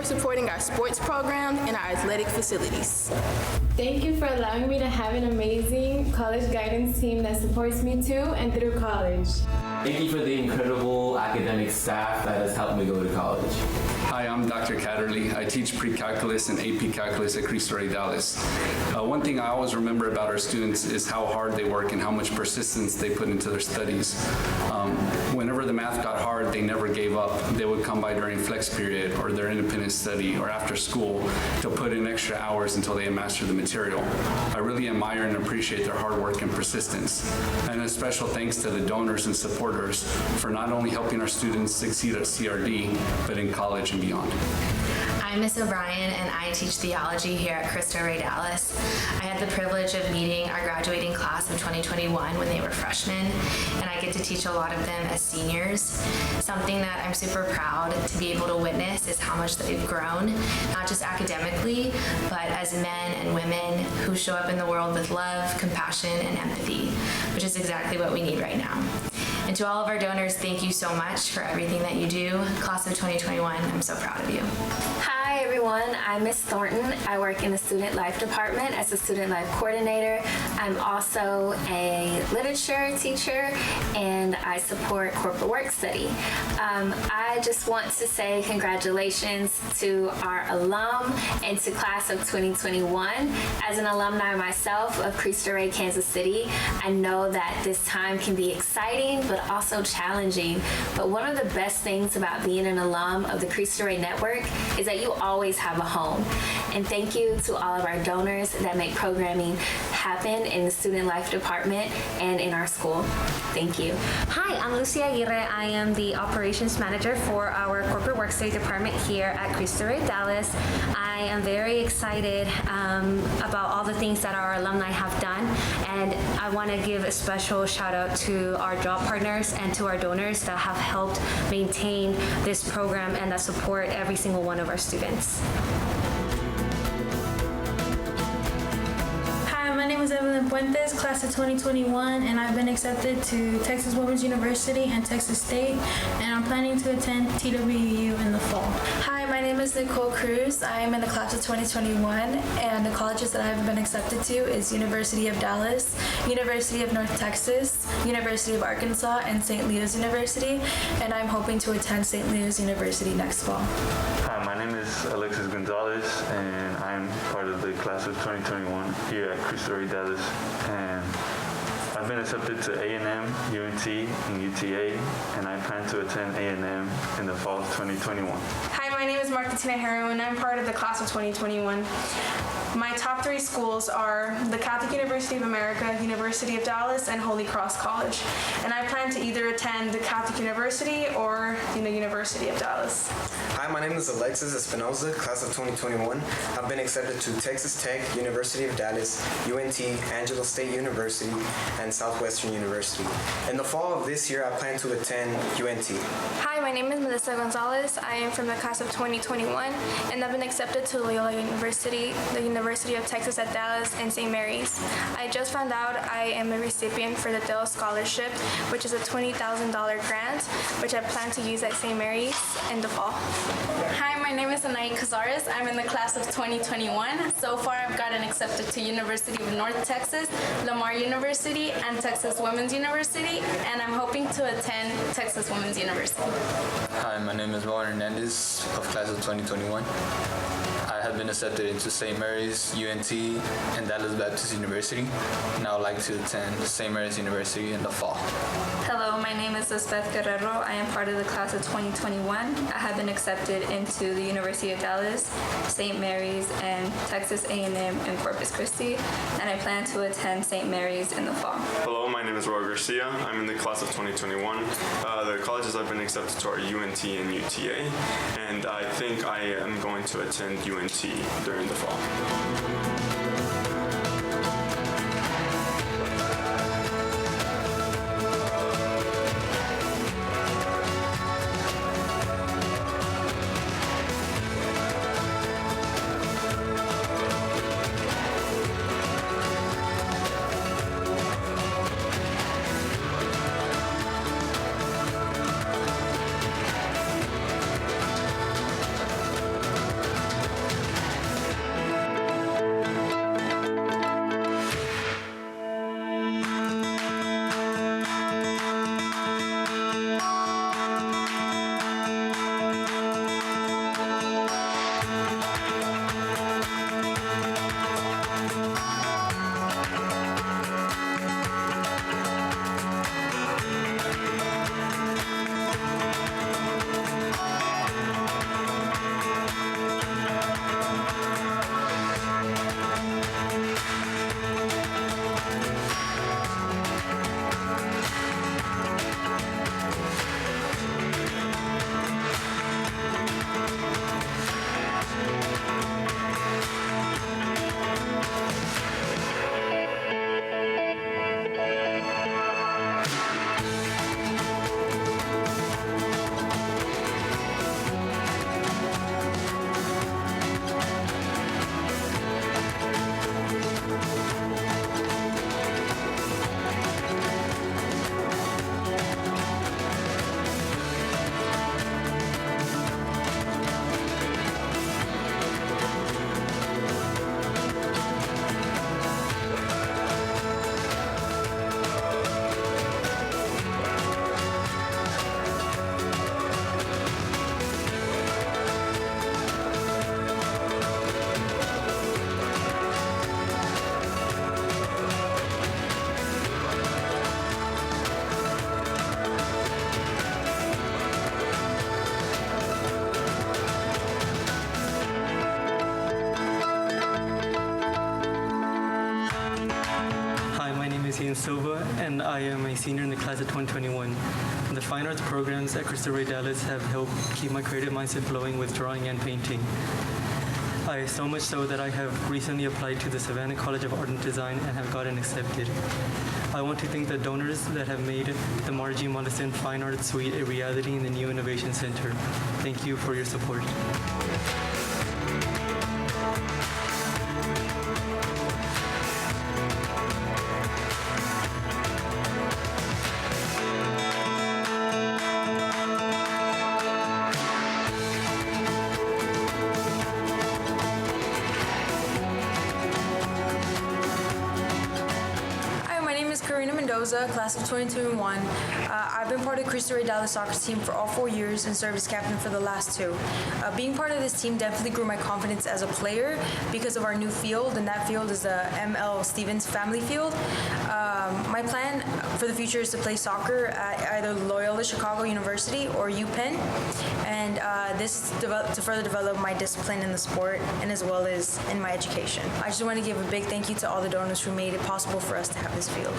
for supporting our sports program and our athletic facilities. Thank you for allowing me to have an amazing college guidance team that supports me to and through college. Thank you for the incredible academic staff that has helped me go to college. Hi, I'm Dr. Catterley. I teach pre-calculus and AP calculus at Cristo Rey Dallas. One thing I always remember about our students is how hard they work and how much persistence they put into their studies. Whenever the math got hard, they never gave up. They would come by during flex period or their independent study or after school to put in extra hours until they had mastered the material. I really admire and appreciate their hard work and persistence. And a special thanks to the donors and supporters for not only helping our students succeed at CRD, but in college and beyond. I'm Miss O'Brien and I teach theology here at Cristo Rey Dallas. I had the privilege of meeting our graduating class of 2021 when they were freshmen, and I get to teach a lot of them as seniors. Something that I'm super proud to be able to witness is how much they've grown, not just academically, but as men and women who show up in the world with love, compassion, and empathy, which is exactly what we need right now. And to all of our donors, thank you so much for everything that you do. Class of 2021, I'm so proud of you. Hi everyone, I'm Miss Thornton. I work in the Student Life Department as a Student Life Coordinator. I'm also a literature teacher and I support corporate work study. I just want to say congratulations to our alum and to Class of 2021. As an alumni myself of Cristo Rey, Kansas City, I know that this time can be exciting but also challenging. But one of the best things about being an alum of the Cristo Rey Network is that you always have a home. And thank you to all of our donors that make programming happen in the Student Life Department and in our school. Thank you. Hi, I'm Lucia Aguirre. I am the Operations Manager for our Corporate Work Study Department here at Cristo Rey Dallas. I am very excited about all the things that our alumni have done, and I want to give a special shout out to our job partners and to our donors that have helped maintain this program and that support every single one of our students. My name is Evelyn Puentes, class of 2021, and I've been accepted to Texas Women's University and Texas State, and I'm planning to attend TWU in the fall. Hi, my name is Nicole Cruz. I am in the class of 2021, and the colleges that I've been accepted to is University of Dallas, University of North Texas, University of Arkansas, and St. Leo's University, and I'm hoping to attend St. Leo's University next fall. Hi, my name is Alexis Gonzalez, and I'm part of the class of 2021 here at Cristo Rey Dallas, and I've been accepted to A&M, UNT, and UTA, and I plan to attend A&M in the fall of 2021. Hi, my name is Martina Harrow, and I'm part of the class of 2021. My top three schools are the Catholic University of America, University of Dallas, and Holy Cross College. And I plan to either attend the Catholic University or the University of Dallas. Hi, my name is Alexis Espinoza, class of 2021. I've been accepted to Texas Tech, University of Dallas, UNT, Angelo State University, and Southwestern University. In the fall of this year, I plan to attend UNT. Hi, my name is Melissa Gonzalez. I am from the class of 2021, and I've been accepted to Loyola University, the University of Texas at Dallas, and St. Mary's. I just found out I am a recipient for the Dell Scholarship, which is a $20,000 grant, which I plan to use at St. Mary's in the fall. Hi, my name is Anaí Cazares. I'm in the class of 2021. So far, I've gotten accepted to University of North Texas, Lamar University, and Texas Women's University, and I'm hoping to attend Texas Women's University. Hi, my name is Juan Hernandez of class of 2021. I have been accepted into St. Mary's, UNT, and Dallas Baptist University, and I would like to attend St. Mary's University in the fall. Hello, my name is Lisbeth Guerrero. I am part of the class of 2021. I have been accepted into the University of Dallas, St. Mary's, and Texas A&M in Corpus Christi, and I plan to attend St. Mary's in the fall. Hello, my name is Roy Garcia. I'm in the class of 2021. The colleges I've been accepted to are UNT and UTA, and I think I am going to attend UNT during the fall. Silva, and I am a senior in the class of 2021. The fine arts programs at Cristo Dallas have helped keep my creative mindset flowing with drawing and painting. So much so that I have recently applied to the Savannah College of Art and Design and have gotten accepted. I want to thank the donors that have made the Margie Mollison Fine Arts Suite a reality in the New Innovation Center. Thank you for your support. Class of 2021. I've been part of Cristo Dallas soccer team for all 4 years and served as captain for the last 2. Being part of this team definitely grew my confidence as a player because of our new field, and that field is the ML Stevens Family Field. My plan for the future is to play soccer at either Loyola Chicago University or UPenn, and this is to further develop my discipline in the sport and as well as in my education. I just want to give a big thank you to all the donors who made it possible for us to have this field.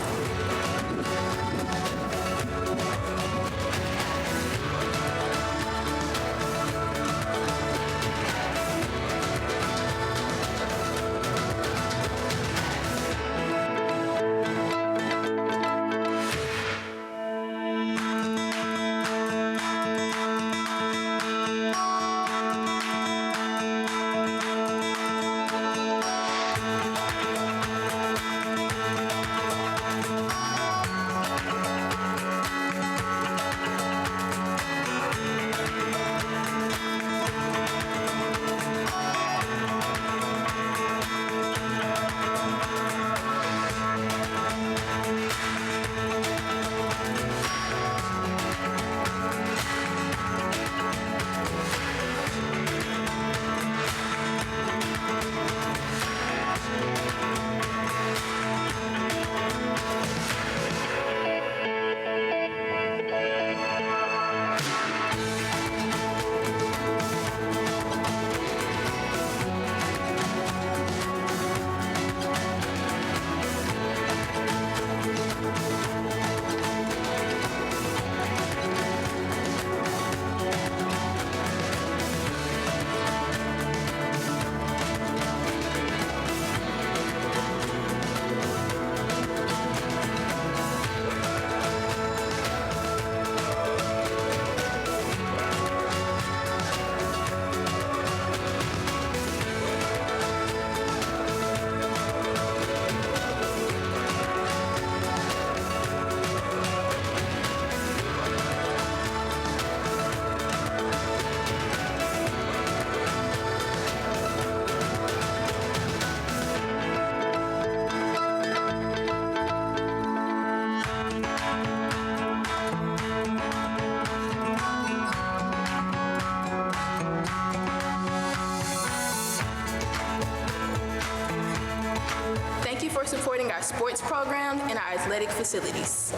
Supporting our sports program and our athletic facilities.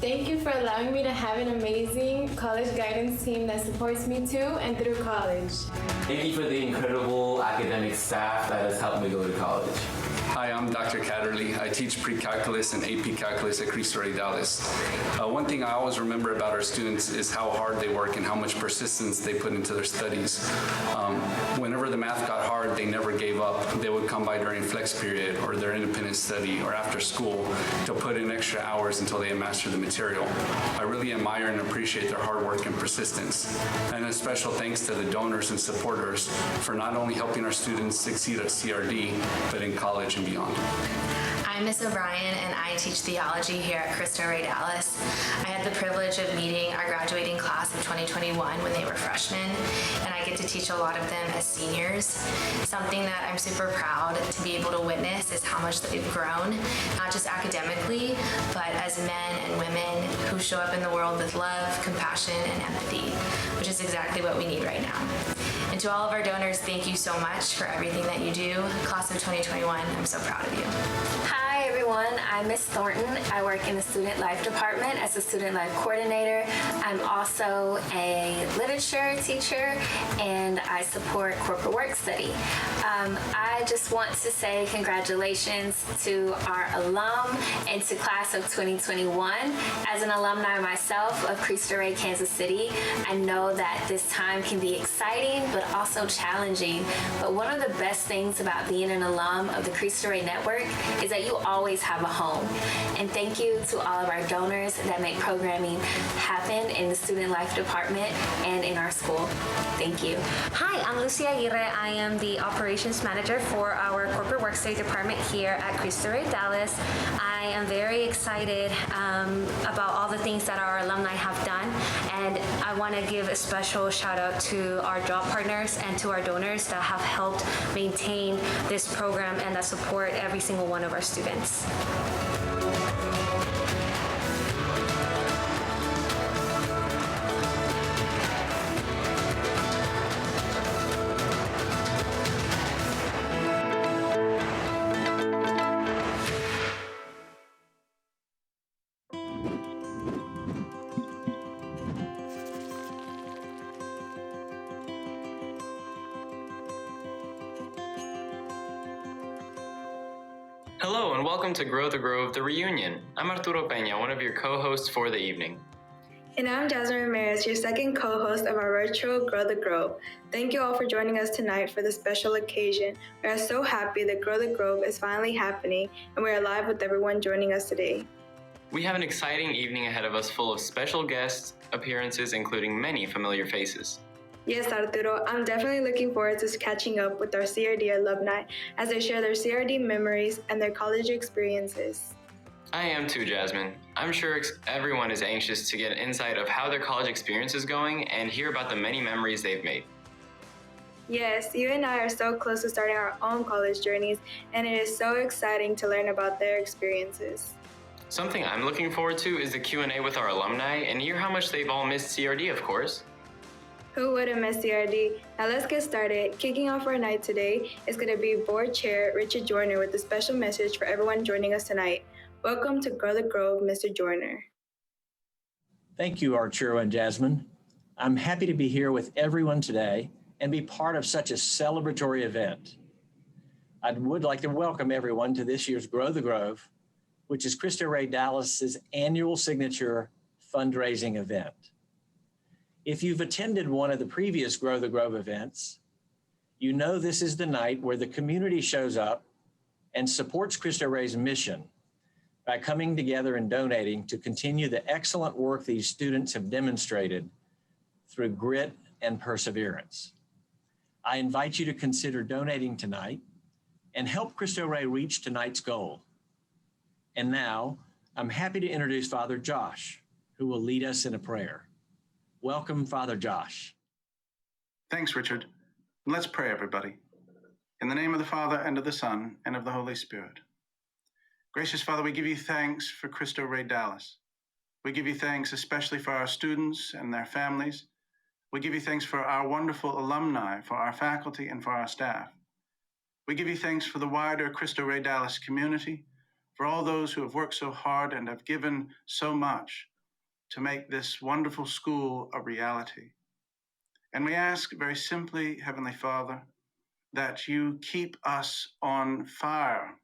Thank you for allowing me to have an amazing college guidance team that supports me to and through college. Thank you for the incredible academic staff that has helped me go to college. Hi, I'm Dr. Catterley. I teach pre-calculus and AP calculus at Cristo Dallas. One thing I always remember about our students is how hard they work and how much persistence they put into their studies. Whenever the math got hard, they never gave up. They would come by during flex period or their independent study or after school to put in extra hours until they had mastered the material. I really admire and appreciate their hard work and persistence. And a special thanks to the donors and supporters for not only helping our students succeed at CRD, but in college and beyond. I'm Miss O'Brien, and I teach theology here at Cristo Dallas. I had the privilege of meeting our graduating class of 2021 when they were freshmen, and I get to teach a lot of them as seniors. Something that I'm super proud to be able to witness is how much they've grown, not just academically, but as men and women who show up in the world with love, compassion, and empathy, which is exactly what we need right now. And to all of our donors, thank you so much for everything that you do. Class of 2021, I'm so proud of you. Hi, everyone. everyone. I'm Miss Thornton. I work in the Student Life Department as a Student Life Coordinator. I'm also a literature teacher, and I support corporate work study. I just want to say congratulations to our alum and to class of 2021. As an alumni myself of Cristo Rey, Kansas City, I know that this time can be exciting but also challenging. But one of the best things about being an alum of the Cristo Rey Network is that you always have a home. And thank you to all of our donors that make programming happen in the Student Life Department and in our school. Thank you. Hi, I'm Lucia Aguirre. I am the Operations Manager for our Corporate Workstudy Department here at Cristo Rey Dallas. I am very excited about all the things that our alumni have done, and I want to give a special shout out to our job partners and to our donors that have helped maintain this program and that support every single one of our students. Hello and welcome to Grow the Grow, the reunion. I'm Arturo Peña, one of your co-hosts for the evening. And I'm Jasmine Ramirez, your second co-host of our virtual Grow the Grow. Thank you all for joining us tonight for this special occasion. We are so happy that Grow the Grove is finally happening, and we are live with everyone joining us today. We have an exciting evening ahead of us full of special guest appearances, including many familiar faces. Yes, Arturo, I'm definitely looking forward to catching up with our CRD alumni as they share their CRD memories and their college experiences. I am too, Jasmine. I'm sure everyone is anxious to get an insight of how their college experience is going and hear about the many memories they've made. Yes, you and I are so close to starting our own college journeys, and it is so exciting to learn about their experiences. Something I'm looking forward to is the Q&A with our alumni and hear how much they've all missed CRD, of course. Who wouldn't miss CRD? Now let's get started. Kicking off our night today is going to be Board Chair Richard Joyner with a special message for everyone joining us tonight. Welcome to Grow the Grove, Mr. Joyner. Thank you, Arturo and Jasmine. I'm happy to be here with everyone today and be part of such a celebratory event. I would like to welcome everyone to this year's Grow the Grove, which is Cristo Rey Dallas's annual signature fundraising event. If you've attended one of the previous Grow the Grove events, you know this is the night where the community shows up and supports Cristo Rey's mission by coming together and donating to continue the excellent work these students have demonstrated through grit and perseverance. I invite you to consider donating tonight and help Cristo Rey reach tonight's goal. And now, I'm happy to introduce Father Josh, who will lead us in a prayer. Welcome, Father Josh. Thanks, Richard. Let's pray, everybody. In the name of the Father, and of the Son, and of the Holy Spirit. Gracious Father, we give you thanks for Cristo Rey Dallas. We give you thanks especially for our students and their families. We give you thanks for our wonderful alumni, for our faculty, and for our staff. We give you thanks for the wider Cristo Rey Dallas community, for all those who have worked so hard and have given so much to make this wonderful school a reality. And we ask very simply, Heavenly Father, that you keep us on fire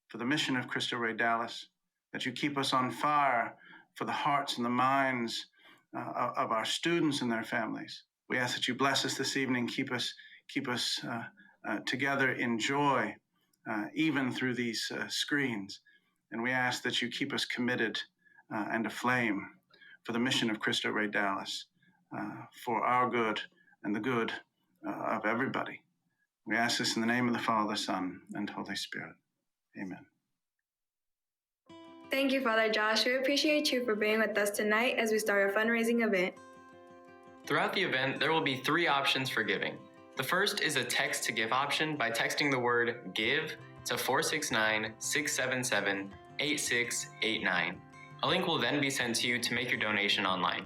for the mission of Cristo Rey Dallas, that you keep us on fire for the hearts and the minds of our students and their families. We ask that you bless us this evening, keep us together in joy, even through these screens. And we ask that you keep us committed and aflame for the mission of Cristo Rey Dallas, for our good and the good of everybody. We ask this in the name of the Father, Son, and Holy Spirit. Amen. Thank you, Father Josh. We appreciate you for being with us tonight as we start our fundraising event. Throughout the event, there will be 3 options for giving. The first is a text to give option by texting the word GIVE to 469-677-8689. A link will then be sent to you to make your donation online.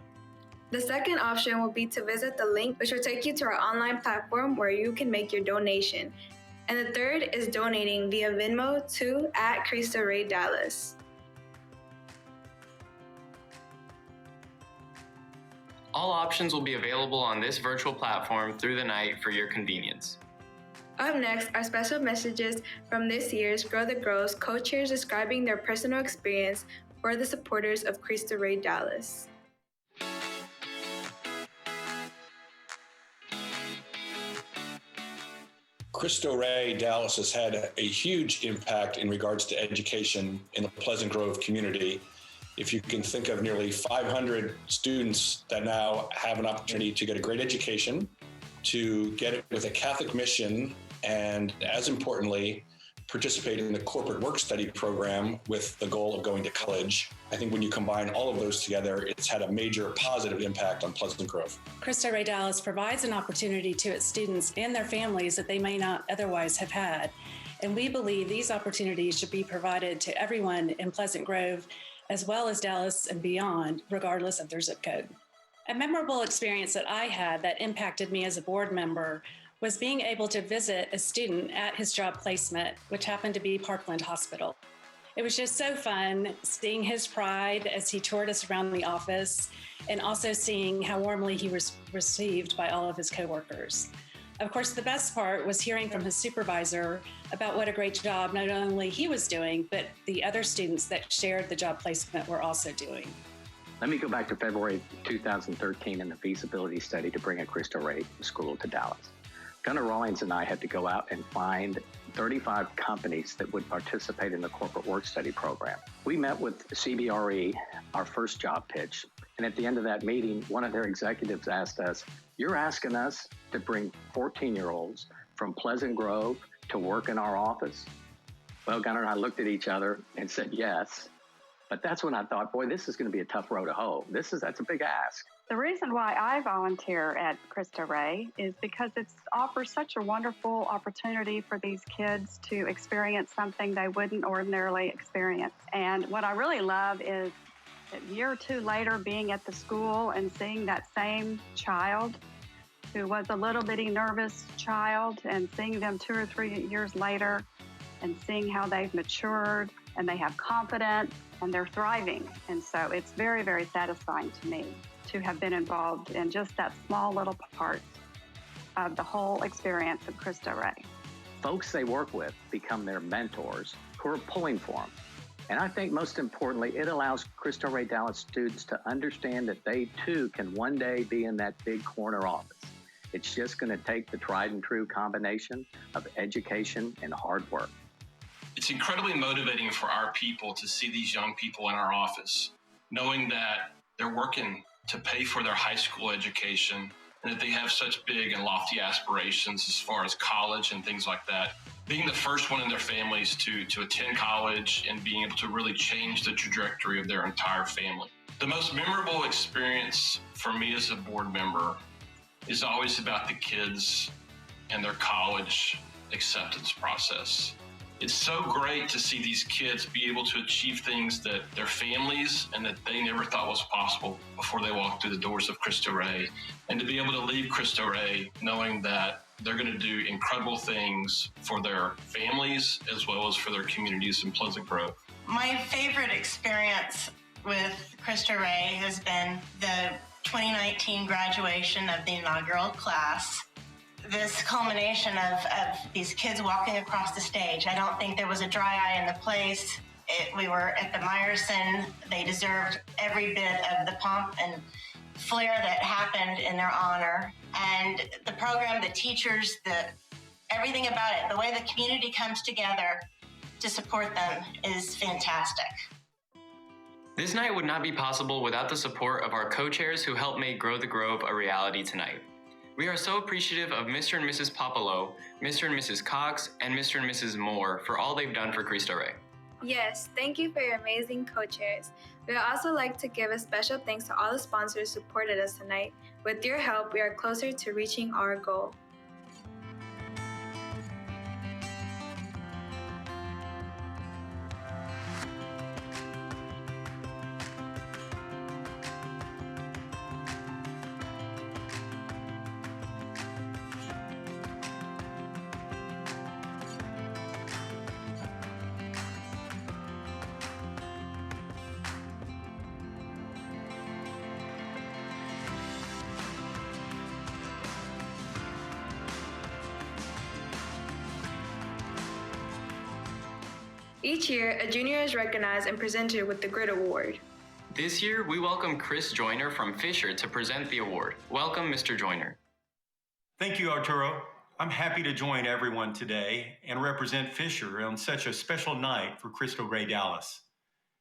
The second option will be to visit the link, which will take you to our online platform where you can make your donation. And the third is donating via Venmo to @CristoRayDallas. All options will be available on this virtual platform through the night for your convenience. Up next are special messages from this year's Grow the Grow's co-chairs describing their personal experience for the supporters of Cristo Rey Dallas. Cristo Rey Dallas has had a huge impact in regards to education in the Pleasant Grove community. If you can think of nearly 500 students that now have an opportunity to get a great education, to get it with a Catholic mission, and as importantly, participate in the corporate work study program with the goal of going to college. I think when you combine all of those together, it's had a major positive impact on Pleasant Grove. Cristo Rey Dallas provides an opportunity to its students and their families that they may not otherwise have had. And we believe these opportunities should be provided to everyone in Pleasant Grove, as well as Dallas and beyond, regardless of their zip code. A memorable experience that I had that impacted me as a board member was being able to visit a student at his job placement, which happened to be Parkland Hospital. It was just so fun seeing his pride as he toured us around the office, and also seeing how warmly he was received by all of his coworkers. Of course, the best part was hearing from his supervisor about what a great job not only he was doing, but the other students that shared the job placement were also doing. Let me go back to February 2013 and the feasibility study to bring a Cristo Rey school to Dallas. Gunnar Rawlings and I had to go out and find 35 companies that would participate in the corporate work study program. We met with CBRE, our first job pitch, and at the end of that meeting, one of their executives asked us, "You're asking us to bring 14-year-olds from Pleasant Grove to work in our office?" Well, Gunnar and I looked at each other and said yes, but that's when I thought, boy, this is going to be a tough row to hoe. That's a big ask. The reason why I volunteer at Cristo Rey is because it offers such a wonderful opportunity for these kids to experience something they wouldn't ordinarily experience. And what I really love is that a year or two later, being at the school and seeing that same child who was a little bitty nervous child, and seeing them 2 or 3 years later and seeing how they've matured and they have confidence and they're thriving. And so it's very, very satisfying to me to have been involved in just that small little part of the whole experience of Cristo Rey. Folks they work with become their mentors who are pulling for them. And I think most importantly, it allows Cristo Rey Dallas students to understand that they too can one day be in that big corner office. It's just going to take the tried and true combination of education and hard work. It's incredibly motivating for our people to see these young people in our office, knowing that they're working to pay for their high school education and that they have such big and lofty aspirations as far as college and things like that. Being the first one in their families to attend college and being able to really change the trajectory of their entire family. The most memorable experience for me as a board member is always about the kids and their college acceptance process. It's so great to see these kids be able to achieve things that their families and that they never thought was possible before they walked through the doors of Cristo Rey, and to be able to leave Cristo Rey knowing that they're going to do incredible things for their families as well as for their communities in Pleasant Grove. My favorite experience with Cristo Rey has been the 2019 graduation of the inaugural class. This culmination of these kids walking across the stage. I don't think there was a dry eye in the place. We were at the Meyerson. They deserved every bit of the pomp and flair that happened in their honor. And the program, the teachers, everything about it, the way the community comes together to support them is fantastic. This night would not be possible without the support of our co-chairs who helped make Grow the Grove a reality tonight. We are so appreciative of Mr. and Mrs. Popolo, Mr. and Mrs. Cox, and Mr. and Mrs. Moore for all they've done for Cristo Rey. Yes, thank you for your amazing co-chairs. We would also like to give a special thanks to all the sponsors who supported us tonight. With your help, we are closer to reaching our goal. Each year, a junior is recognized and presented with the Grit Award. This year, we welcome Chris Joyner from Fisher to present the award. Welcome, Mr. Joyner. Thank you, Arturo. I'm happy to join everyone today and represent Fisher on such a special night for Cristo Rey Dallas.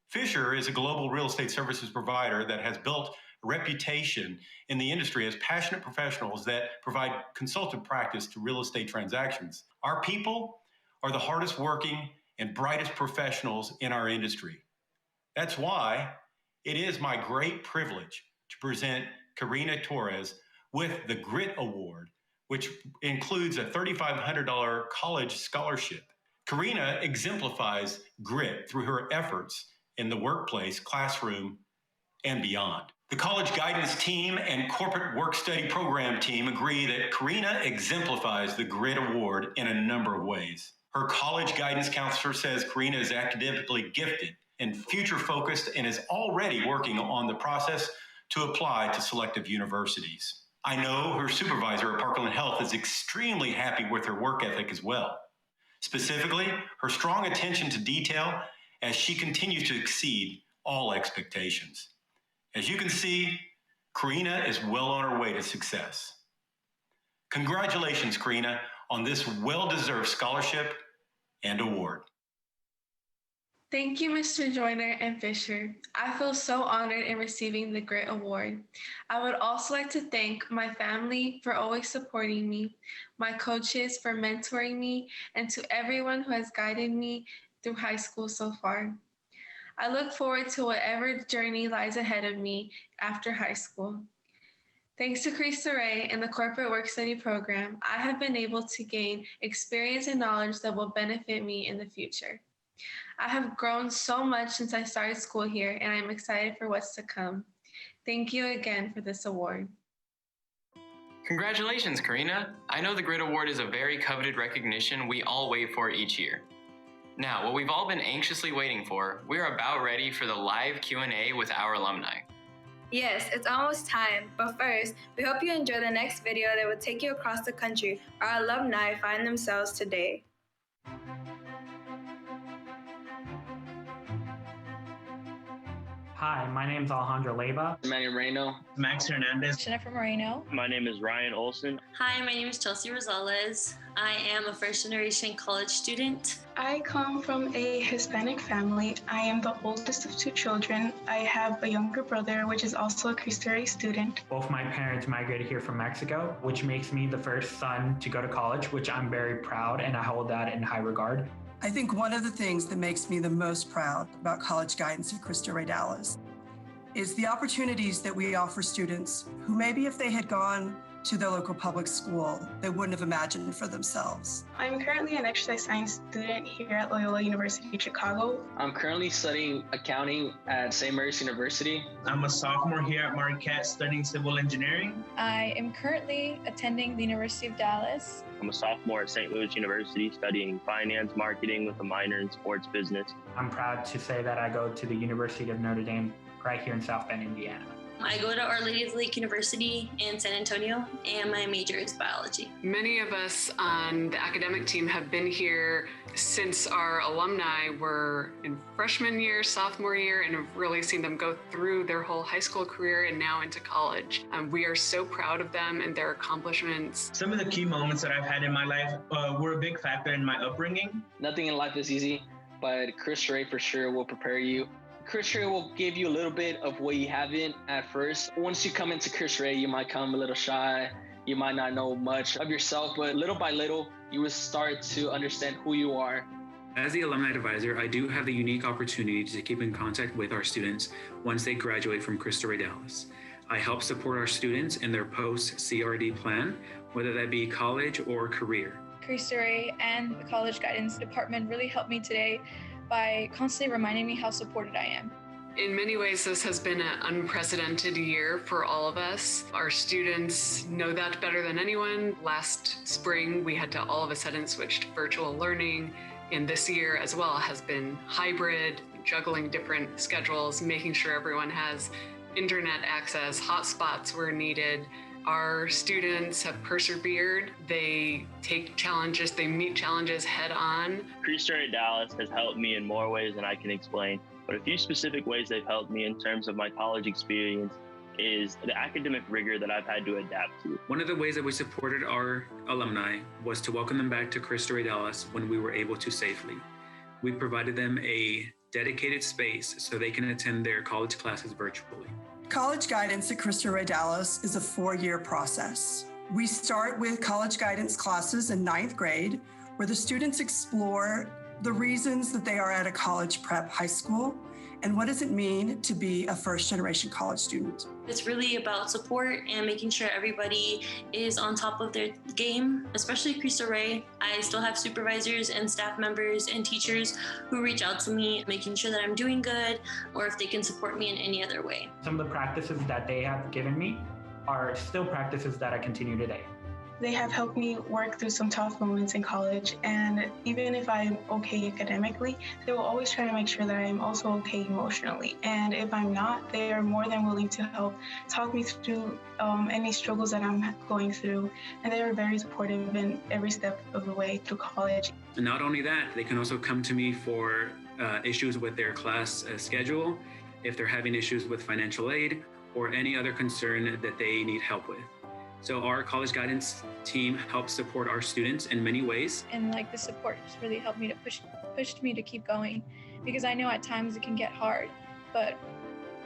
Fisher is a global real estate services provider that has built a reputation in the industry as passionate professionals that provide consultant practice to real estate transactions. Our people are the hardest working and brightest professionals in our industry. That's why it is my great privilege to present Karina Torres with the Grit Award, which includes a $3,500 college scholarship. Karina exemplifies grit through her efforts in the workplace, classroom, and beyond. The college guidance team and corporate work study program team agree that Karina exemplifies the Grit Award in a number of ways. Her college guidance counselor says Karina is academically gifted and future-focused and is already working on the process to apply to selective universities. I know her supervisor at Parkland Health is extremely happy with her work ethic as well. Specifically, her strong attention to detail as she continues to exceed all expectations. As you can see, Karina is well on her way to success. Congratulations, Karina, on this well-deserved scholarship and award. Thank you, Mr. Joyner and Fisher. I feel so honored in receiving the Grit Award. I would also like to thank my family for always supporting me, my coaches for mentoring me, and to everyone who has guided me through high school so far. I look forward to whatever journey lies ahead of me after high school. Thanks to Cristo Rey and the Corporate Work Study program, I have been able to gain experience and knowledge that will benefit me in the future. I have grown so much since I started school here, and I'm excited for what's to come. Thank you again for this award. Congratulations, Karina. I know the Grit Award is a very coveted recognition we all wait for each year. Now, what we've all been anxiously waiting for, we're about ready for the live Q&A with our alumni. Yes, it's almost time, but first, we hope you enjoy the next video that will take you across the country our alumni find themselves today. Hi, my name is Alejandro Leyva. Emmanuel Moreno. Max Hernandez. Jennifer Moreno. My name is Ryan Olson. Hi, my name is Chelsea Rosales. I am a first-generation college student. I come from a Hispanic family. I am the oldest of 2 children. I have a younger brother, which is also a Cristo Rey student. Both my parents migrated here from Mexico, which makes me the first son to go to college, which I'm very proud, and I hold that in high regard. I think one of the things that makes me the most proud about college guidance at Cristo Rey Dallas is the opportunities that we offer students who maybe if they had gone to their local public school, they wouldn't have imagined for themselves. I'm currently an exercise science student here at Loyola University Chicago. I'm currently studying accounting at St. Mary's University. I'm a sophomore here at Marquette studying civil engineering. I am currently attending the University of Dallas. I'm a sophomore at St. Louis University studying finance marketing with a minor in sports business. I'm proud to say that I go to the University of Notre Dame right here in South Bend, Indiana. I go to Our Lady of the Lake University in San Antonio, and my major is biology. Many of us on the academic team have been here since our alumni were in freshman year, sophomore year, and have really seen them go through their whole high school career and now into college. We are so proud of them and their accomplishments. Some of the key moments that I've had in my life were a big factor in my upbringing. Nothing in life is easy, but Cristo Rey for sure will prepare you. Cristo Rey will give you a little bit of what you haven't at first. Once you come into Cristo Rey, you might come a little shy. You might not know much of yourself, but little by little, you will start to understand who you are. As the Alumni Advisor, I do have the unique opportunity to keep in contact with our students once they graduate from Cristo Rey Dallas. I help support our students in their post-CRD plan, whether that be college or career. Cristo Rey and the college guidance department really helped me today by constantly reminding me how supported I am. In many ways, this has been an unprecedented year for all of us. Our students know that better than anyone. Last spring, we had to all of a sudden switch to virtual learning, and this year as well has been hybrid, juggling different schedules, making sure everyone has internet access, hotspots where needed. Our students have persevered. They take challenges, they meet challenges head on. Cristo Rey Dallas has helped me in more ways than I can explain, but a few specific ways they've helped me in terms of my college experience is the academic rigor that I've had to adapt to. One of the ways that we supported our alumni was to welcome them back to Cristo Rey Dallas when we were able to safely. We provided them a dedicated space so they can attend their college classes virtually. College guidance at Cristo Rey Dallas is a 4-year process. We start with college guidance classes in 9th grade, where the students explore the reasons that they are at a college prep high school and what does it mean to be a first-generation college student. It's really about support and making sure everybody is on top of their game, especially Cristo Rey. I still have supervisors and staff members and teachers who reach out to me, making sure that I'm doing good or if they can support me in any other way. Some of the practices that they have given me are still practices that I continue today. They have helped me work through some tough moments in college, and even if I'm okay academically, they will always try to make sure that I am also okay emotionally. And if I'm not, they are more than willing to help talk me through any struggles that I'm going through, and they are very supportive in every step of the way through college. And not only that, they can also come to me for issues with their class schedule, if they're having issues with financial aid, or any other concern that they need help with. So our college guidance team helps support our students in many ways. And the support just really helped me to pushed me to keep going, because I know at times it can get hard, but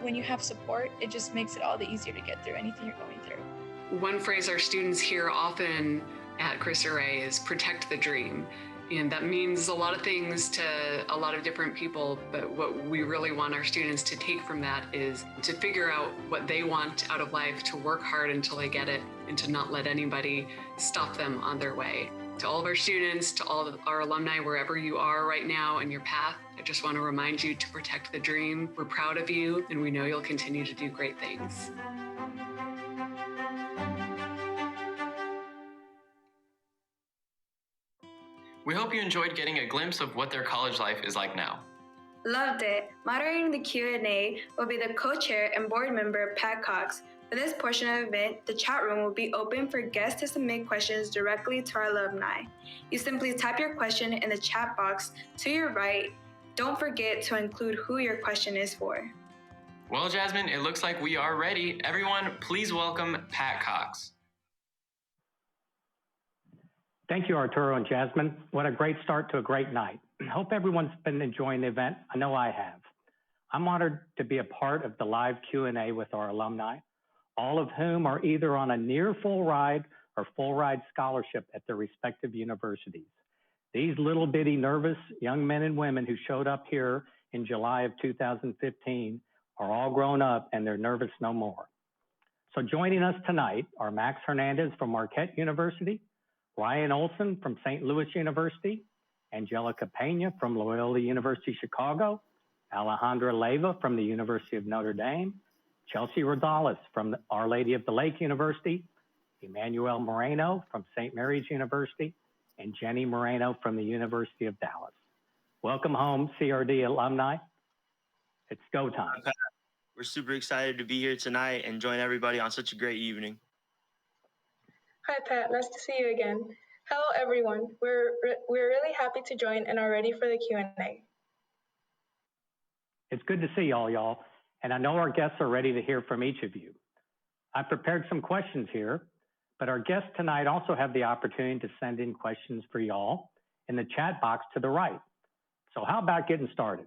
when you have support, it just makes it all the easier to get through anything you're going through. One phrase our students hear often at Cristo Rey is protect the dream. And that means a lot of things to a lot of different people, but what we really want our students to take from that is to figure out what they want out of life, to work hard until they get it, and to not let anybody stop them on their way. To all of our students, to all of our alumni, wherever you are right now in your path, I just want to remind you to protect the dream. We're proud of you, and we know you'll continue to do great things. We hope you enjoyed getting a glimpse of what their college life is like now. Loved it. Moderating the Q&A will be the co-chair and board member, Pat Cox. For this portion of the event, the chat room will be open for guests to submit questions directly to our alumni. You simply type your question in the chat box to your right. Don't forget to include who your question is for. Well, Jasmine, it looks like we are ready. Everyone, please welcome Pat Cox. Thank you, Arturo and Jasmine. What a great start to a great night. I hope everyone's been enjoying the event. I know I have. I'm honored to be a part of the live Q&A with our alumni, all of whom are either on a near full ride or full ride scholarship at their respective universities. These little bitty nervous young men and women who showed up here in July of 2015 are all grown up and they're nervous no more. So joining us tonight are Max Hernandez from Marquette University, Ryan Olson from St. Louis University, Angelica Pena from Loyola University Chicago, Alejandra Leyva from the University of Notre Dame, Chelsea Rodales from Our Lady of the Lake University, Emmanuel Moreno from St. Mary's University, and Jenny Moreno from the University of Dallas. Welcome home, CRD alumni. It's go time. We're super excited to be here tonight and join everybody on such a great evening. Hi, Pat. Nice to see you again. Hello, everyone. We're really happy to join and are ready for the Q&A. It's good to see all y'all, and I know our guests are ready to hear from each of you. I've prepared some questions here, but our guests tonight also have the opportunity to send in questions for y'all in the chat box to the right. So how about getting started?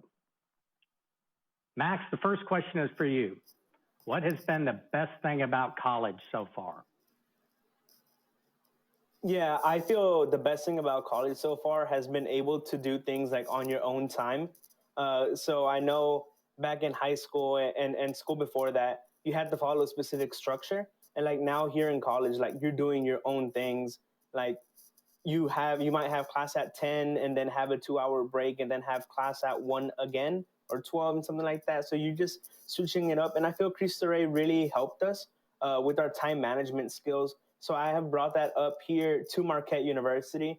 Max, the first question is for you. What has been the best thing about college so far? Yeah, I feel the best thing about college so far has been able to do things like on your own time. So I know back in high school and school before that, you had to follow a specific structure. And like now here in college, like you're doing your own things. Like you might have class at 10 and then have a 2-hour break and then have class at 1 again or 12 and something like that. So you're just switching it up. And I feel Cristo Rey really helped us with our time management skills. So I have brought that up here to Marquette University.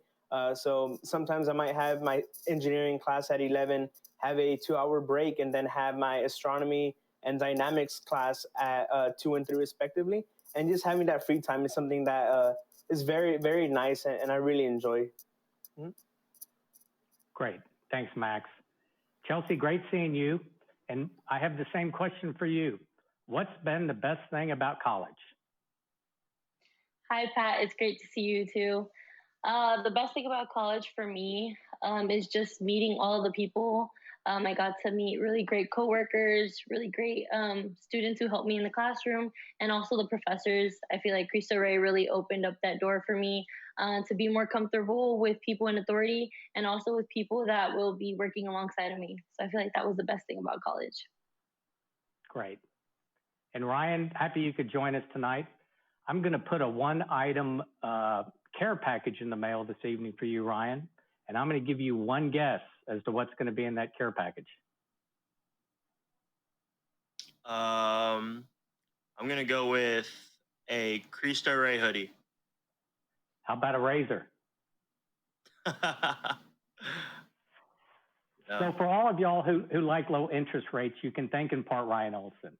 So sometimes I might have my engineering class at 11, have a 2-hour break, and then have my astronomy and dynamics class at 2 and 3 respectively. And just having that free time is something that is very, very nice, and I really enjoy. Mm-hmm. Great. Thanks, Max. Chelsea, great seeing you. And I have the same question for you. What's been the best thing about college? Hi, Pat. It's great to see you too. The best thing about college for me is just meeting all the people. I got to meet really great coworkers, really great students who helped me in the classroom, and also the professors. I feel like Cristo Rey really opened up that door for me to be more comfortable with people in authority and also with people that will be working alongside of me. So I feel like that was the best thing about college. Great. And Ryan, happy you could join us tonight. I'm going to put a one-item care package in the mail this evening for you, Ryan, and I'm going to give you one guess as to what's going to be in that care package. I'm going to go with a Cristo Rey hoodie. How about a razor? So for all of y'all who like low interest rates, you can thank in part Ryan Olson.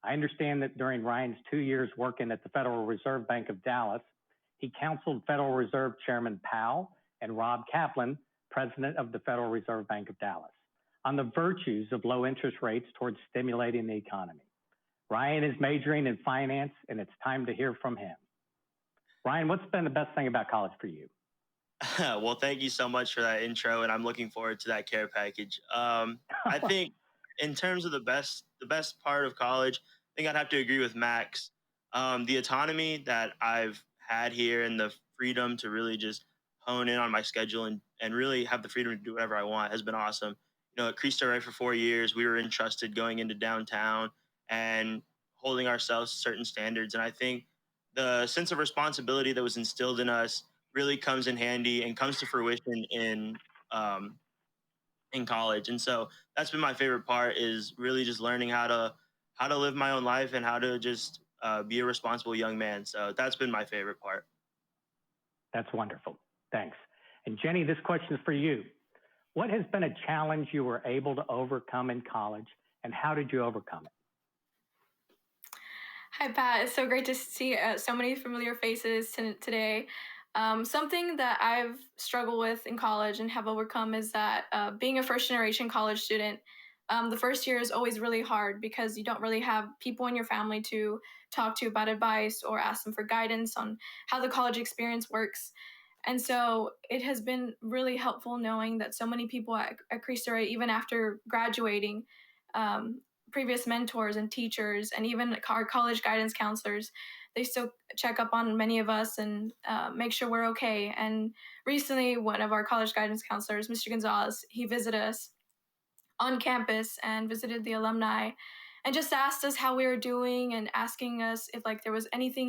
I understand that during Ryan's 2 years working at the Federal Reserve Bank of Dallas, he counseled Federal Reserve Chairman Powell and Rob Kaplan, president of the Federal Reserve Bank of Dallas, on the virtues of low interest rates towards stimulating the economy. Ryan is majoring in finance, and it's time to hear from him. Ryan, what's been the best thing about college for you? Well, thank you so much for that intro, and I'm looking forward to that care package. I think in terms of the best part of college, I think I'd have to agree with Max. The autonomy that I've had here and the freedom to really just hone in on my schedule and really have the freedom to do whatever I want has been awesome. You know, at Cristo Rey for 4 years, we were entrusted going into downtown and holding ourselves to certain standards. And I think the sense of responsibility that was instilled in us really comes in handy and comes to fruition in college. And so that's been my favorite part, is really just learning how to live my own life and how to just be a responsible young man. So that's been my favorite part. That's wonderful. Thanks. And Jenny, this question is for you. What has been a challenge you were able to overcome in college, and how did you overcome it? Hi, Pat. It's so great to see so many familiar faces today. Something that I've struggled with in college and have overcome is that being a first-generation college student, the first year is always really hard because you don't really have people in your family to talk to about advice or ask them for guidance on how the college experience works. And so it has been really helpful knowing that so many people at Cristo Rey, even after graduating, previous mentors and teachers, and even our college guidance counselors, they still check up on many of us and make sure we're okay. And recently, one of our college guidance counselors, Mr. Gonzalez, he visited us on campus and visited the alumni and just asked us how we were doing and asking us if there was anything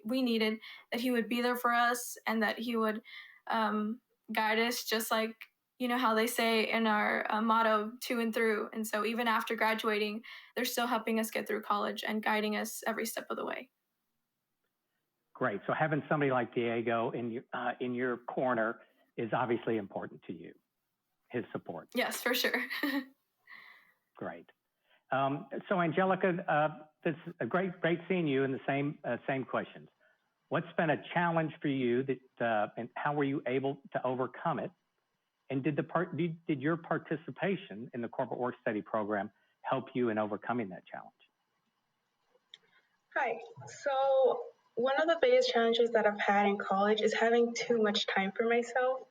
we needed, that he would be there for us and that he would guide us, just like, you know, how they say in our motto, to and through. And so even after graduating, they're still helping us get through college and guiding us every step of the way. Great. So having somebody like Diego in your corner is obviously important to you, his support. Yes, for sure. Great. So Angelica, it's a great seeing you in the same questions. What's been a challenge for you and how were you able to overcome it? And did your participation in the corporate work study program help you in overcoming that challenge? Hi. So one of the biggest challenges that I've had in college is having too much time for myself.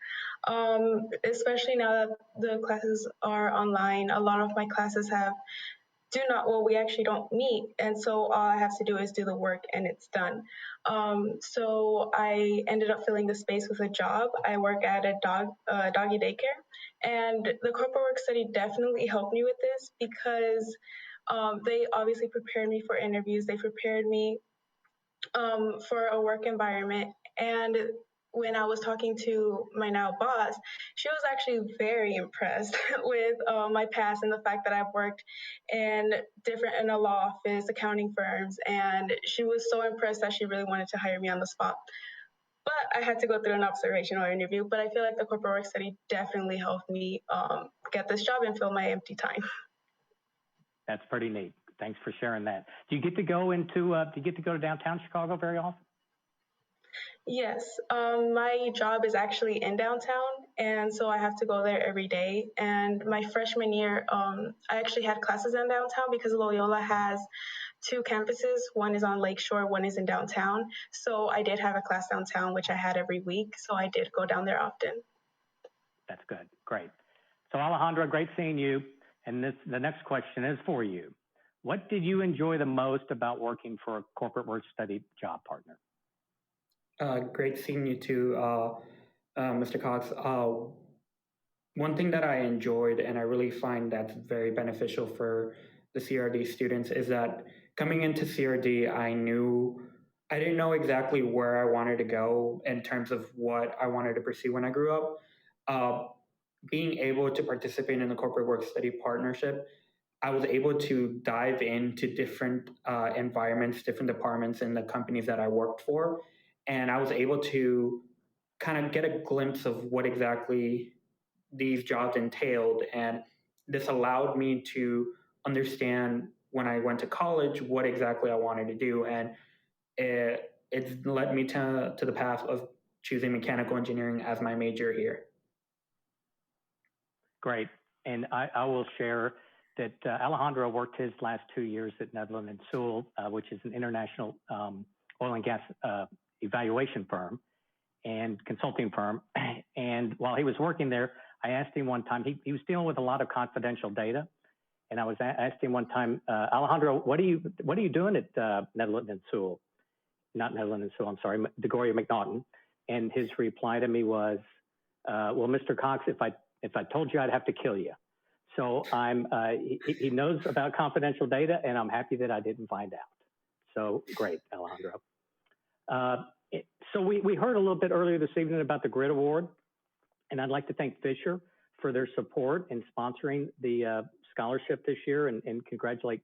Especially now that the classes are online, a lot of my classes we actually don't meet. And so all I have to do is do the work and it's done. So I ended up filling the space with a job. I work at a doggy daycare, and the corporate work study definitely helped me with this because they obviously prepared me for interviews. They prepared me for a work environment. And when I was talking to my now boss, she was actually very impressed with my past and the fact that I've worked in a law office, accounting firms, and she was so impressed that she really wanted to hire me on the spot. But I had to go through an observational interview, but I feel like the corporate work study definitely helped me get this job and fill my empty time. That's pretty neat. Thanks for sharing that. Do you get to go to downtown Chicago very often? Yes, my job is actually in downtown, and so I have to go there every day. And my freshman year, I actually had classes in downtown because Loyola has two campuses. One is on Lakeshore, one is in downtown. So I did have a class downtown, which I had every week. So I did go down there often. That's good. Great. So Alejandra, great seeing you. And the next question is for you. What did you enjoy the most about working for a corporate work study job partner? Great seeing you too, Mr. Cox. One thing that I enjoyed and I really find that's very beneficial for the CRD students is that coming into CRD, I didn't know exactly where I wanted to go in terms of what I wanted to pursue when I grew up. Being able to participate in the corporate work study partnership, I was able to dive into different environments, different departments in the companies that I worked for. And I was able to kind of get a glimpse of what exactly these jobs entailed. And this allowed me to understand when I went to college what exactly I wanted to do. And it led me to the path of choosing mechanical engineering as my major here. Great. And I will share that Alejandro worked his last 2 years at Netherland & Sewell, which is an international oil and gas evaluation firm and consulting firm. And while he was working there, I asked him one time, he was dealing with a lot of confidential data. And I was asked him one time, Alejandro, what are you doing at Netherland & Sewell? Not Netherland & Sewell, I'm sorry, DeGoria McNaughton. And his reply to me was, well, Mr. Cox, if I told you, I'd have to kill you. So he knows about confidential data, and I'm happy that I didn't find out. So great, Alejandro. So we heard a little bit earlier this evening about the GRIT Award, and I'd like to thank Fisher for their support in sponsoring the scholarship this year, and congratulate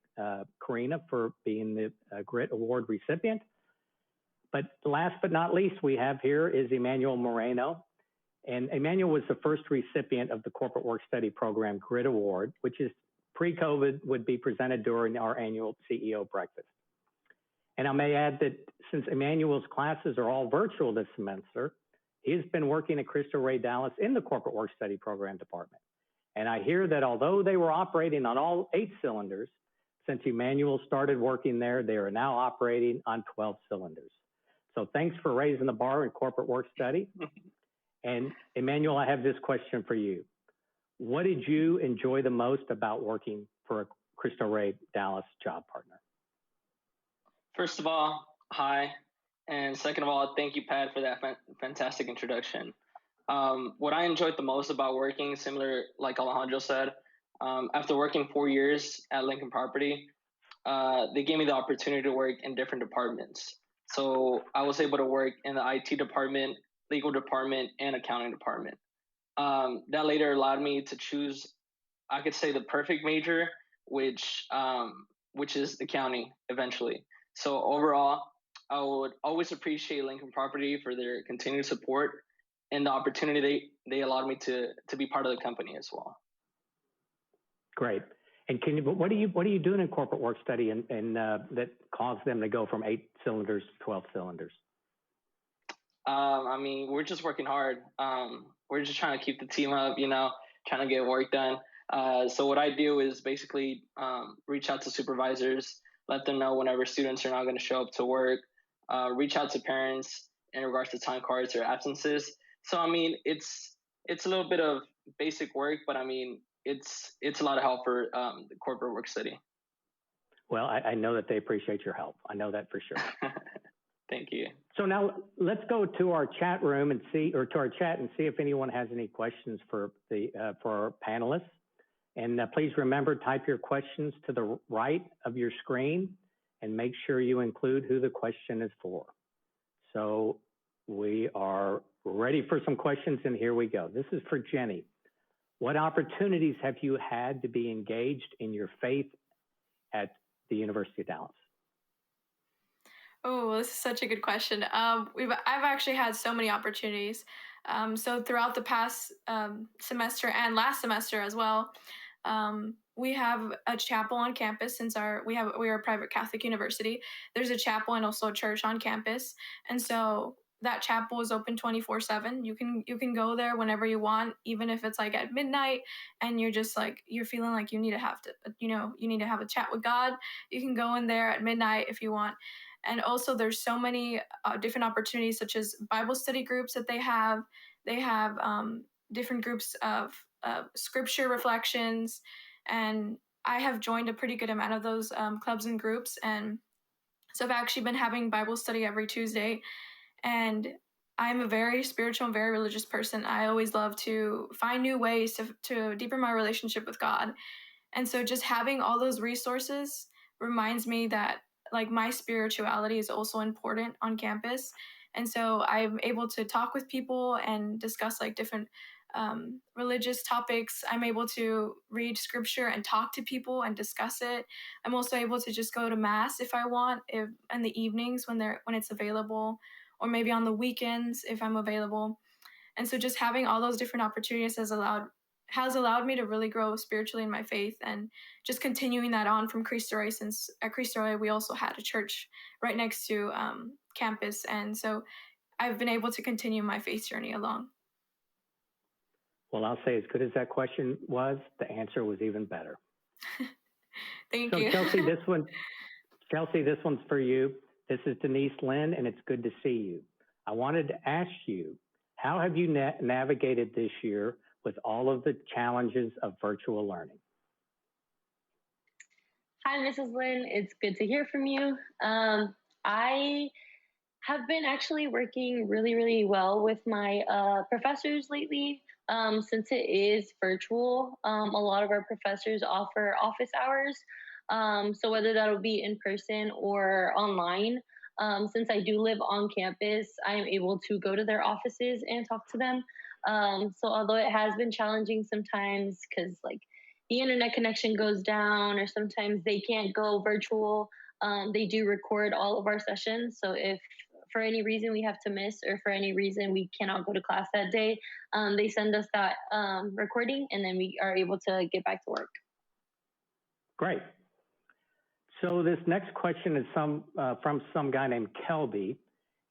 Karina for being the GRIT Award recipient. But last but not least, we have here is Emmanuel Moreno. And Emmanuel was the first recipient of the Corporate Work Study Program GRIT Award, which is pre-COVID would be presented during our annual CEO breakfast. And I may add that since Emmanuel's classes are all virtual this semester, he's been working at Cristo Rey Dallas in the Corporate Work Study Program department. And I hear that although they were operating on all 8 cylinders, since Emmanuel started working there, they are now operating on 12 cylinders. So thanks for raising the bar in corporate work study. And Emmanuel, I have this question for you. What did you enjoy the most about working for a Cristo Rey Dallas job partner? First of all, hi. And second of all, thank you, Pat, for that fantastic introduction. What I enjoyed the most about working, similar like Alejandro said, after working 4 years at Lincoln Property, they gave me the opportunity to work in different departments. So I was able to work in the IT department, legal department, and accounting department. That later allowed me to choose, I could say, the perfect major, which is accounting eventually. So overall, I would always appreciate Lincoln Property for their continued support and the opportunity they allowed me to be part of the company as well. Great. And what are you doing in corporate work study and that caused them to go from 8 cylinders to 12 cylinders? I mean, we're just working hard. We're just trying to keep the team up, trying to get work done. So what I do is basically reach out to supervisors, let them know whenever students are not going to show up to work, reach out to parents in regards to time cards or absences. So, I mean, it's a little bit of basic work, but I mean, it's a lot of help for the corporate work study. Well, I know that they appreciate your help. I know that for sure. Thank you. So now let's go to our chat room and see if anyone has any questions for our panelists. And please remember, type your questions to the right of your screen and make sure you include who the question is for. So we are ready for some questions, and here we go. This is for Jenny. What opportunities have you had to be engaged in your faith at the University of Dallas? Oh, this is such a good question. I've actually had so many opportunities. So throughout the past semester and last semester as well, we have a chapel on campus since we are a private Catholic university. There's a chapel and also a church on campus, and so that chapel is open 24/7. You can go there whenever you want, even if it's like at midnight and you're just like you're feeling like you need to have a chat with God. You can go in there at midnight if you want. And also there's so many different opportunities, such as Bible study groups that they have. They have different groups of scripture reflections, and I have joined a pretty good amount of those clubs and groups. And so I've actually been having Bible study every Tuesday. And I'm a very spiritual and very religious person. I always love to find new ways to deepen my relationship with God. And so just having all those resources reminds me that like my spirituality is also important on campus. And so I'm able to talk with people and discuss like different religious topics. I'm able to read scripture and talk to people and discuss it. I'm also able to just go to mass if I want, if in the evenings when it's available, or maybe on the weekends if I'm available. And so just having all those different opportunities has allowed me to really grow spiritually in my faith, and just continuing that on from Cristo Rey, since at Cristo Rey we also had a church right next to campus. And so I've been able to continue my faith journey along. Well, I'll say as good as that question was, the answer was even better. Thank you. So Chelsea, this one's for you. This is Denise Lynn, and it's good to see you. I wanted to ask you, how have you navigated this year with all of the challenges of virtual learning? Hi, Mrs. Lynn. It's good to hear from you. I have been actually working really, really well with my professors lately. Since it is virtual, a lot of our professors offer office hours. So whether that'll be in person or online, since I do live on campus, I am able to go to their offices and talk to them. So although it has been challenging sometimes because like the internet connection goes down or sometimes they can't go virtual, they do record all of our sessions. So if for any reason we have to miss or for any reason we cannot go to class that day, they send us that recording and then we are able to get back to work. Great. So this next question is from some guy named Kelby,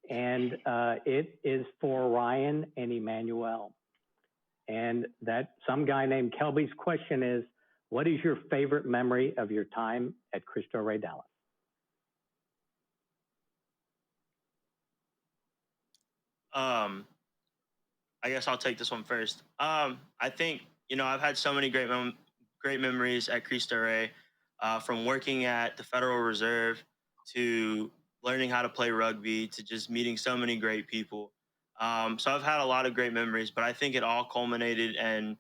and it is for Ryan and Emmanuel. And that some guy named Kelby's question is, what is your favorite memory of your time at Cristo Rey Dallas? I guess I'll take this one first. I think, I've had so many great memories at Cristo Rey, from working at the Federal Reserve to learning how to play rugby to just meeting so many great people. So I've had a lot of great memories, but I think it all culminated and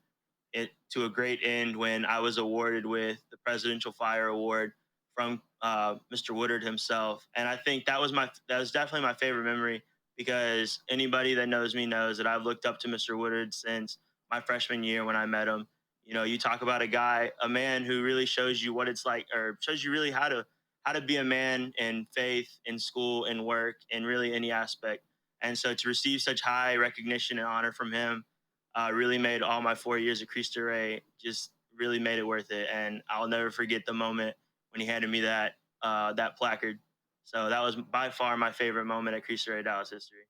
it to a great end when I was awarded with the Presidential Fire Award from Mr. Woodard himself. And I think that was definitely my favorite memory, because anybody that knows me knows that I've looked up to Mr. Woodard since my freshman year when I met him. You talk about a man who really shows you what it's like, or shows you really how to be a man in faith, in school, in work, in really any aspect. And so to receive such high recognition and honor from him really made all my 4 years at Cristo Rey, just really made it worth it. And I'll never forget the moment when he handed me that placard. So that was by far my favorite moment at Cristo Rey Dallas history.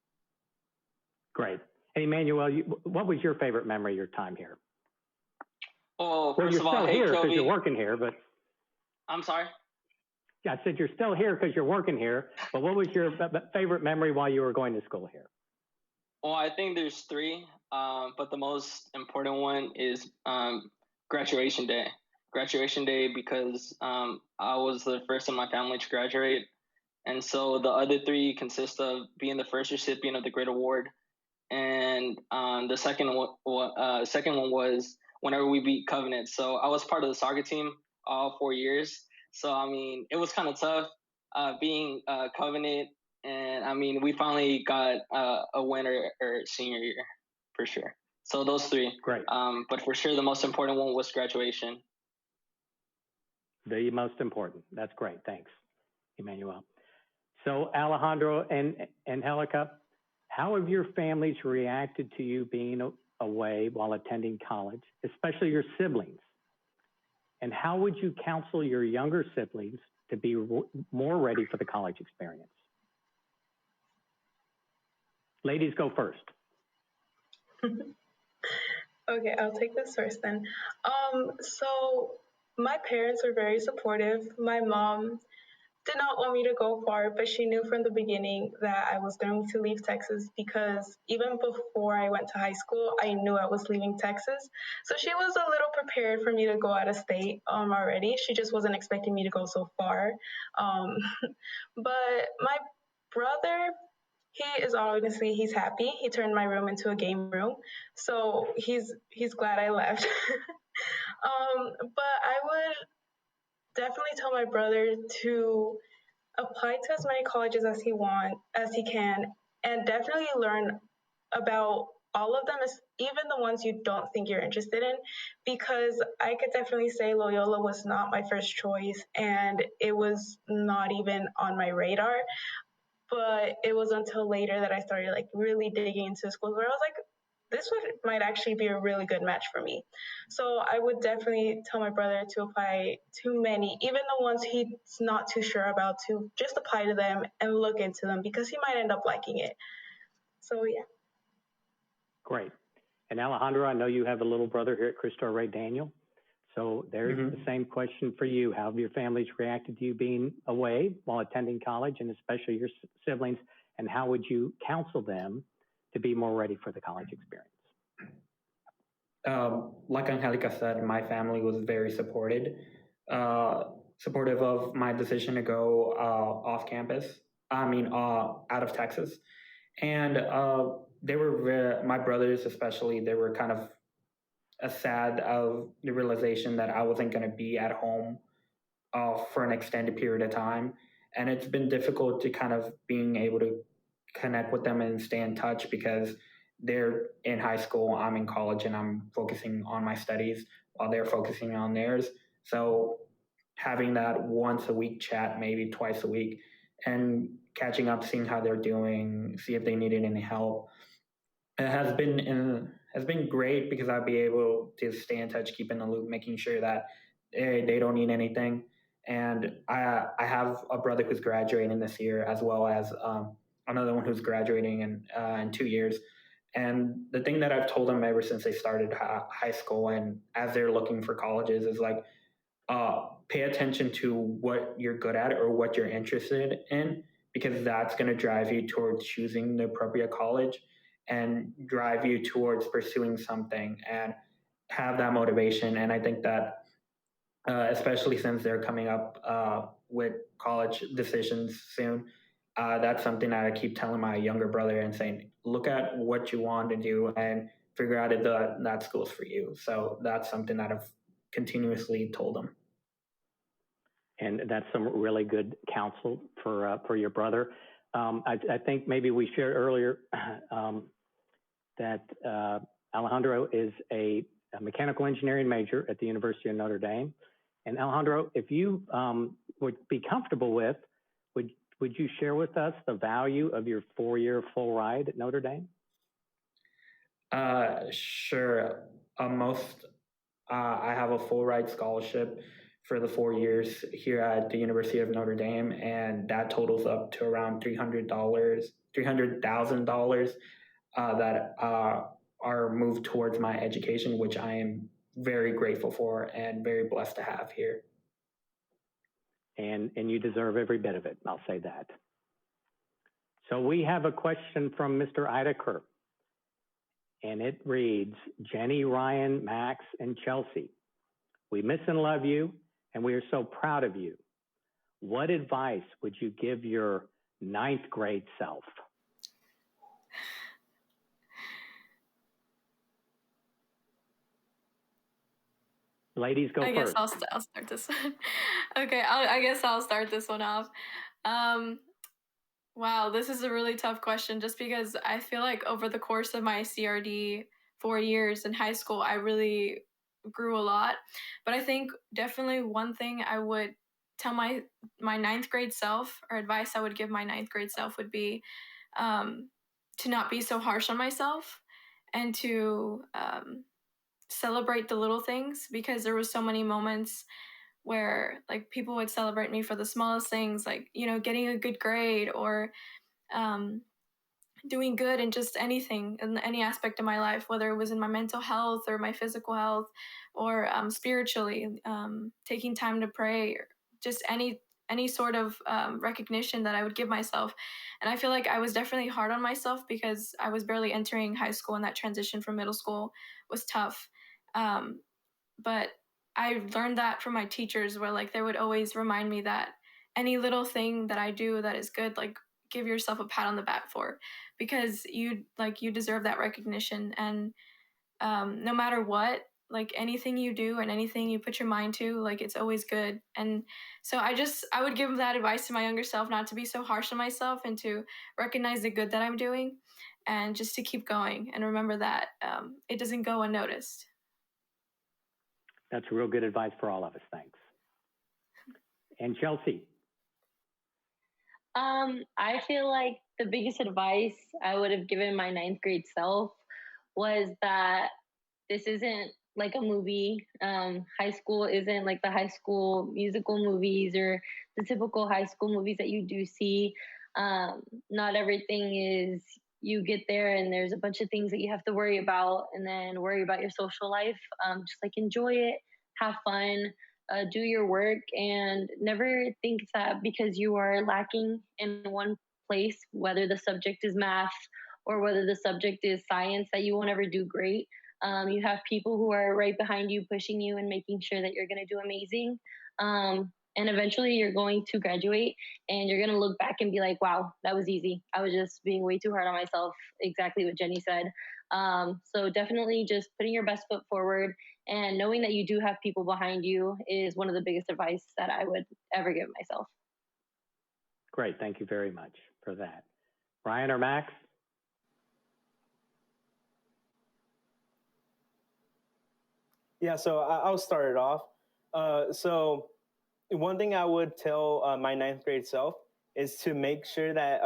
Great. And Emmanuel, what was your favorite memory of your time here? Well, first of all, you're still hey, here because Kobe. you're working here, but I'm sorry? I said you're still here because you're working here, but what was your favorite memory while you were going to school here? Well, I think there's three, but the most important one is graduation day. Graduation day because I was the first in my family to graduate. And so the other three consist of being the first recipient of the Great Award. And the second one was whenever we beat Covenant. So I was part of the soccer team all 4 years. So, I mean, it was kind of tough being Covenant. And, I mean, we finally got a winner our senior year, for sure. So those three. Great. But for sure, the most important one was graduation. The most important. That's great. Thanks, Emmanuel. So Alejandro and Angelica, how have your families reacted to you being away while attending college, especially your siblings? And how would you counsel your younger siblings to be more ready for the college experience? Ladies, go first. Okay, I'll take this first then. So my parents were very supportive. My mom did not want me to go far, but she knew from the beginning that I was going to leave Texas because even before I went to high school, I knew I was leaving Texas. So she was a little prepared for me to go out of state already. She just wasn't expecting me to go so far. But my brother, he's happy. He turned my room into a game room. So he's glad I left. But I would definitely tell my brother to apply to as many colleges as he can, and definitely learn about all of them, even the ones you don't think you're interested in, because I could definitely say Loyola was not my first choice, and it was not even on my radar. But it was until later that I started like really digging into schools where I was like, might actually be a really good match for me. So I would definitely tell my brother to apply to many, even the ones he's not too sure about, to just apply to them and look into them because he might end up liking it. So yeah. Great. And Alejandro, I know you have a little brother here at Cristo Rey, Daniel. So there's the same question for you. How have your families reacted to you being away while attending college, and especially your siblings, and how would you counsel them to be more ready for the college experience? Like Angelica said, my family was very supportive of my decision to go off campus. Out of Texas. And they were, my brothers especially, they were kind of sad of the realization that I wasn't going to be at home for an extended period of time. And it's been difficult to kind of being able to connect with them and stay in touch because they're in high school, I'm in college, and I'm focusing on my studies while they're focusing on theirs. So having that once a week chat, maybe twice a week, and catching up, seeing how they're doing, see if they needed any help, it has been great because I'll be able to stay in touch, keep in the loop, making sure that they don't need anything. And I have a brother who's graduating this year, as well as another one who's graduating in 2 years. And the thing that I've told them ever since they started high school and as they're looking for colleges is like, pay attention to what you're good at or what you're interested in, because that's going to drive you towards choosing the appropriate college and drive you towards pursuing something and have that motivation. And I think that, especially since they're coming up with college decisions soon, that's something that I keep telling my younger brother and saying, look at what you want to do and figure out if that school's for you. So that's something that I've continuously told them. And that's some really good counsel for your brother. I think maybe we shared earlier that Alejandro is a mechanical engineering major at the University of Notre Dame. And Alejandro, if you would be comfortable with, would you share with us the value of your 4-year full ride at Notre Dame? Sure. I have a full ride scholarship for the 4 years here at the University of Notre Dame, and that totals up to around $300,000 that are moved towards my education, which I am very grateful for and very blessed to have here. And you deserve every bit of it, I'll say that. So we have a question from Mr. Idaker, and it reads, Jenny, Ryan, Max, and Chelsea, we miss and love you, and we are so proud of you. What advice would you give your 9th grade self? Ladies, go first. I guess I'll start this one. Okay, I guess I'll start this one off. Wow, this is a really tough question just because I feel like over the course of my CRD 4 years in high school, I really grew a lot. But I think definitely one thing I would tell my 9th grade self, or advice I would give my 9th grade self, would be to not be so harsh on myself and to celebrate the little things, because there was so many moments where like people would celebrate me for the smallest things, like, you know, getting a good grade or doing good in just anything, in any aspect of my life, whether it was in my mental health or my physical health or spiritually, taking time to pray, or just any sort of recognition that I would give myself. And I feel like I was definitely hard on myself because I was barely entering high school, and that transition from middle school was tough. But I learned that from my teachers, where like they would always remind me that any little thing that I do that is good, like give yourself a pat on the back for, because you deserve that recognition. And no matter what, like anything you do and anything you put your mind to, like it's always good. And so I would give that advice to my younger self, not to be so harsh on myself and to recognize the good that I'm doing, and just to keep going and remember that it doesn't go unnoticed. That's real good advice for all of us. Thanks. And Chelsea. I feel like the biggest advice I would have given my 9th grade self was that this isn't like a movie. High school isn't like the high school musical movies or the typical high school movies that you do see. Not everything is you get there and there's a bunch of things that you have to worry about, and then worry about your social life. Just like enjoy it, have fun, do your work, and never think that because you are lacking in one place, whether the subject is math or whether the subject is science, that you won't ever do great. You have people who are right behind you, pushing you and making sure that you're going to do amazing. And eventually you're going to graduate and you're going to look back and be like, wow, that was easy. I was just being way too hard on myself. Exactly what Jenny said. So definitely just putting your best foot forward and knowing that you do have people behind you is one of the biggest advice that I would ever give myself. Great. Thank you very much for that. Ryan or Max? Yeah, so I'll start it off. So one thing I would tell my 9th grade self is to make sure that,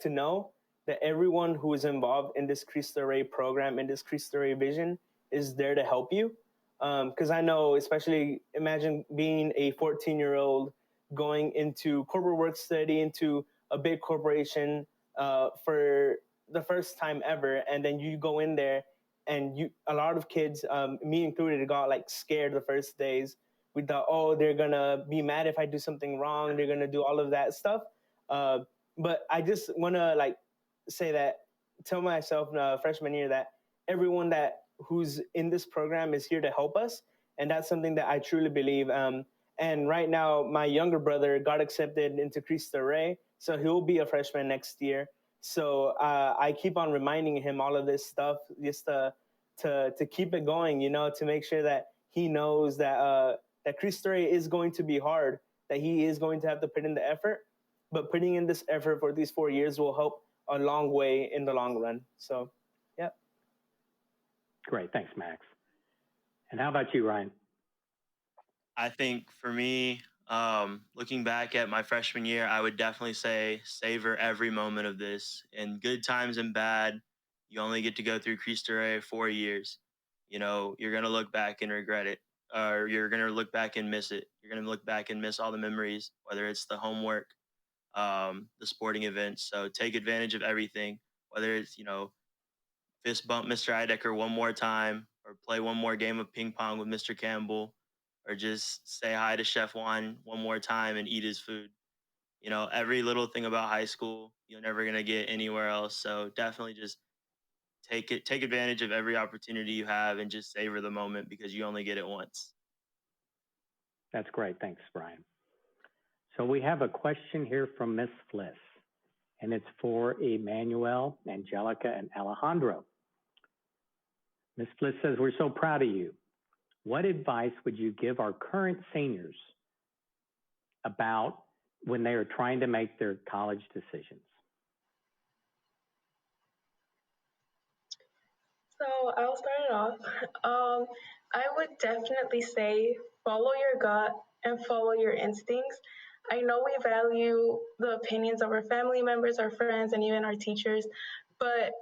to know that everyone who is involved in this Cristo Rey program, in this Cristo Rey vision, is there to help you. Because I know, especially imagine being a 14-year-old going into corporate work study, into a big corporation for the first time ever, and then you go in there and a lot of kids, me included, got like scared the first days. We thought, oh, they're gonna be mad if I do something wrong. They're gonna do all of that stuff. But I just wanna like say that, tell myself freshman year that everyone who's in this program is here to help us, and that's something that I truly believe. And right now, my younger brother got accepted into Cristo Rey, so he'll be a freshman next year. So I keep on reminding him all of this stuff, just to keep it going, you know, to make sure that he knows that that Cristo Rey is going to be hard, that he is going to have to put in the effort, but putting in this effort for these 4 years will help a long way in the long run. So, yeah. Great. Thanks, Max. And how about you, Ryan? I think for me, looking back at my freshman year, I would definitely say savor every moment of this. In good times and bad, you only get to go through Cristo Rey 4 years. You know, you're going to look back and regret it, or you're going to look back and miss it. You're going to look back and miss all the memories, whether it's the homework, the sporting events. So take advantage of everything, whether it's, you know, fist bump Mr. Eidecker one more time, or play one more game of ping pong with Mr. Campbell, or just say hi to Chef Juan one more time and eat his food. You know, every little thing about high school, you're never going to get anywhere else. So definitely just take advantage of every opportunity you have and just savor the moment, because you only get it once. That's great. Thanks, Brian. So we have a question here from Miss Fliss, and it's for Emmanuel, Angelica, and Alejandro. Miss Fliss says, we're so proud of you. What advice would you give our current seniors about when they are trying to make their college decisions? So I'll start it off. I would definitely say follow your gut and follow your instincts. I know we value the opinions of our family members, our friends, and even our teachers, but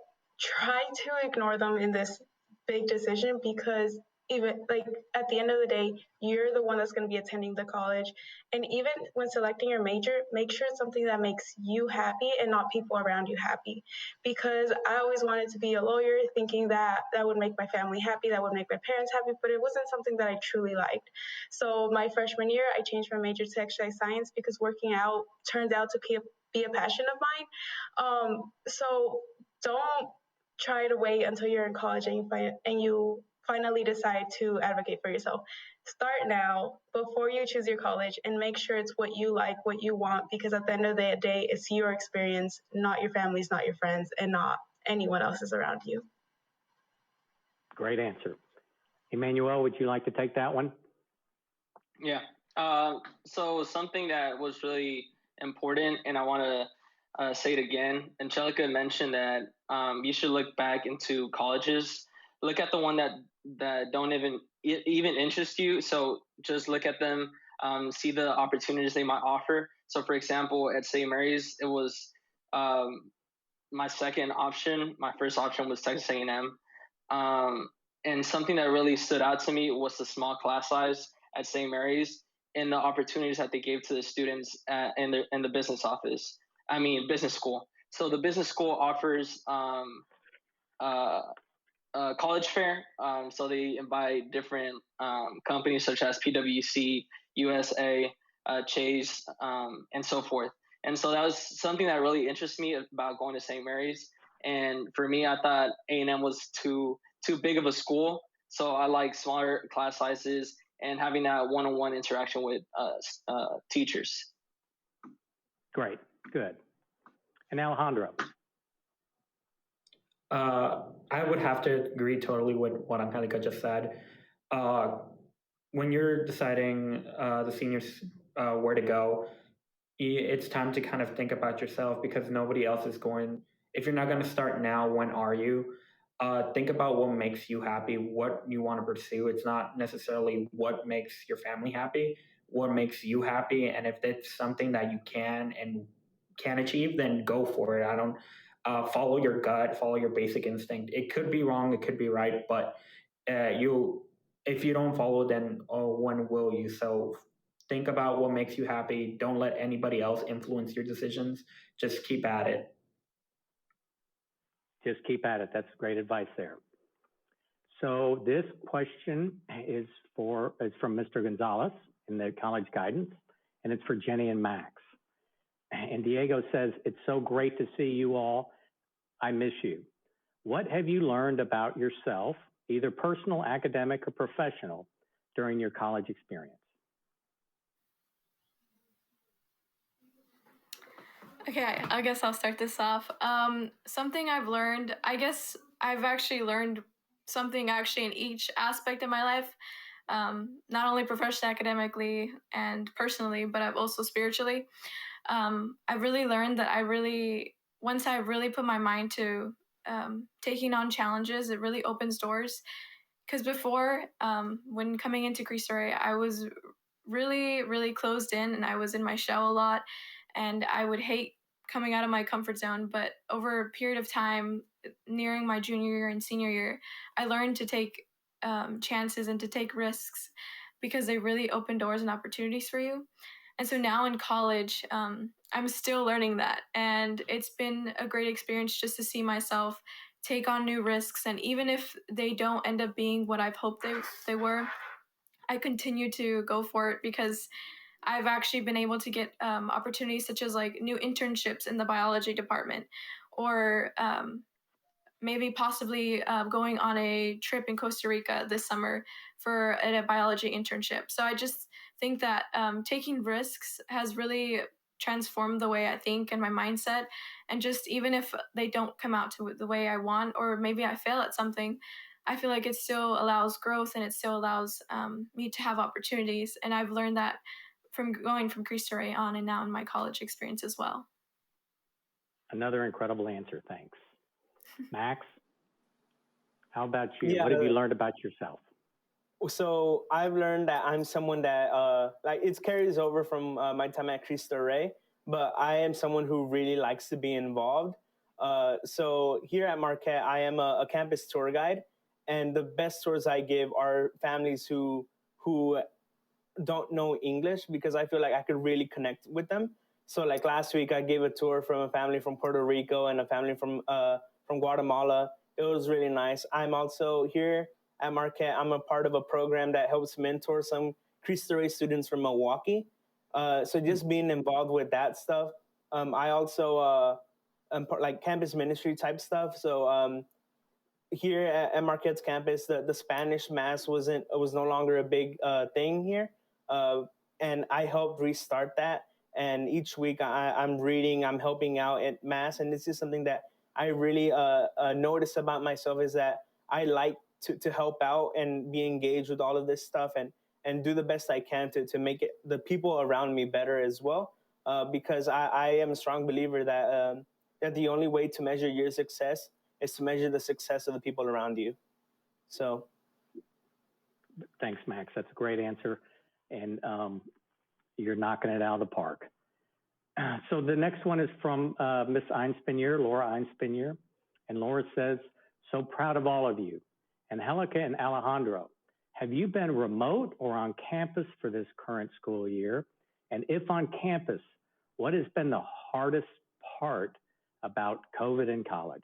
try to ignore them in this big decision, because even like at the end of the day, you're the one that's going to be attending the college. And even when selecting your major, make sure it's something that makes you happy and not people around you happy. Because I always wanted to be a lawyer, thinking that that would make my family happy, that would make my parents happy, but it wasn't something that I truly liked. So my freshman year, I changed my major to exercise science because working out turned out to be a passion of mine. So don't try to wait until you're in college and you finally decide to advocate for yourself. Start now before you choose your college and make sure it's what you like, what you want, because at the end of the day, it's your experience, not your family's, not your friends, and not anyone else's around you. Great answer. Emmanuel, would you like to take that one? Yeah. So something that was really important, and I want to say it again. Angelica mentioned that you should look back into colleges. Look at the one that don't even interest you. So just look at them, see the opportunities they might offer. So for example, at St. Mary's, it was my second option. My first option was Texas A&M. And something that really stood out to me was the small class size at St. Mary's and the opportunities that they gave to the students in the business business school. So the business school offers college fair. So they invite different companies such as PwC, USA, Chase, and so forth. And so that was something that really interests me about going to St. Mary's. And for me, I thought A&M was too big of a school. So I like smaller class sizes and having that one-on-one interaction with teachers. Great, good. And Alejandro. I would have to agree totally with what Angelica just said. When you're deciding the seniors where to go, it's time to kind of think about yourself, because nobody else is going. If you're not going to start now, when are you? Think about what makes you happy, what you want to pursue. It's not necessarily what makes your family happy, what makes you happy. And if it's something that you can achieve, then go for it. I don't follow your gut, follow your basic instinct. It could be wrong, it could be right, but if you don't follow, then when will you? So think about what makes you happy. Don't let anybody else influence your decisions. Just keep at it. Just keep at it. That's great advice there. So this question is from Mr. Gonzalez in the college guidance, and it's for Jenny and Max. And Diego says, it's so great to see you all. I miss you. What have you learned about yourself, either personal, academic, or professional, during your college experience? Okay, I guess I'll start this off. Something I've learned, I guess I've actually learned something actually in each aspect of my life, not only professionally, academically, and personally, but I've also spiritually. I've really learned that once I really put my mind to taking on challenges, it really opens doors. Because before, when coming into Cristo Rey, I was really, really closed in, and I was in my shell a lot, and I would hate coming out of my comfort zone. But over a period of time, nearing my junior year and senior year, I learned to take chances and to take risks, because they really open doors and opportunities for you. And so now in college, I'm still learning that. And it's been a great experience just to see myself take on new risks. And even if they don't end up being what I've hoped they were, I continue to go for it, because I've actually been able to get opportunities such as like new internships in the biology department, or maybe possibly going on a trip in Costa Rica this summer for a biology internship. So I just think that taking risks has really transformed the way I think and my mindset. And just even if they don't come out to the way I want, or maybe I fail at something, I feel like it still allows growth, and it still allows me to have opportunities. And I've learned that from going from Cristo Rey on, and now in my college experience as well. Another incredible answer. Thanks. Max, how about you? Yeah, what have you learned about yourself? So I've learned that I'm someone that it carries over from my time at Cristo Rey, but I am someone who really likes to be involved. So here at Marquette, I am a campus tour guide, And the best tours I give are families who don't know English, because I feel like I could really connect with them. So like last week, I gave a tour from a family from Puerto Rico and a family from Guatemala. It was really nice. I'm also here at Marquette. I'm a part of a program that helps mentor some Cristo Rey students from Milwaukee. So just being involved with that stuff. I also like campus ministry type stuff. So here at Marquette's campus, the Spanish Mass was no longer a big thing here. And I helped restart that. And each week I'm reading, I'm helping out at Mass. And this is something that I really notice about myself, is that I like to help out and be engaged with all of this stuff and do the best I can to make the people around me better as well. Because I am a strong believer that the only way to measure your success is to measure the success of the people around you. So. Thanks, Max. That's a great answer. And you're knocking it out of the park. So the next one is from Miss Einspinier, Laura Einspinier. And Laura says, so proud of all of you. And Angelica and Alejandro, have you been remote or on campus for this current school year? And if on campus, what has been the hardest part about COVID in college?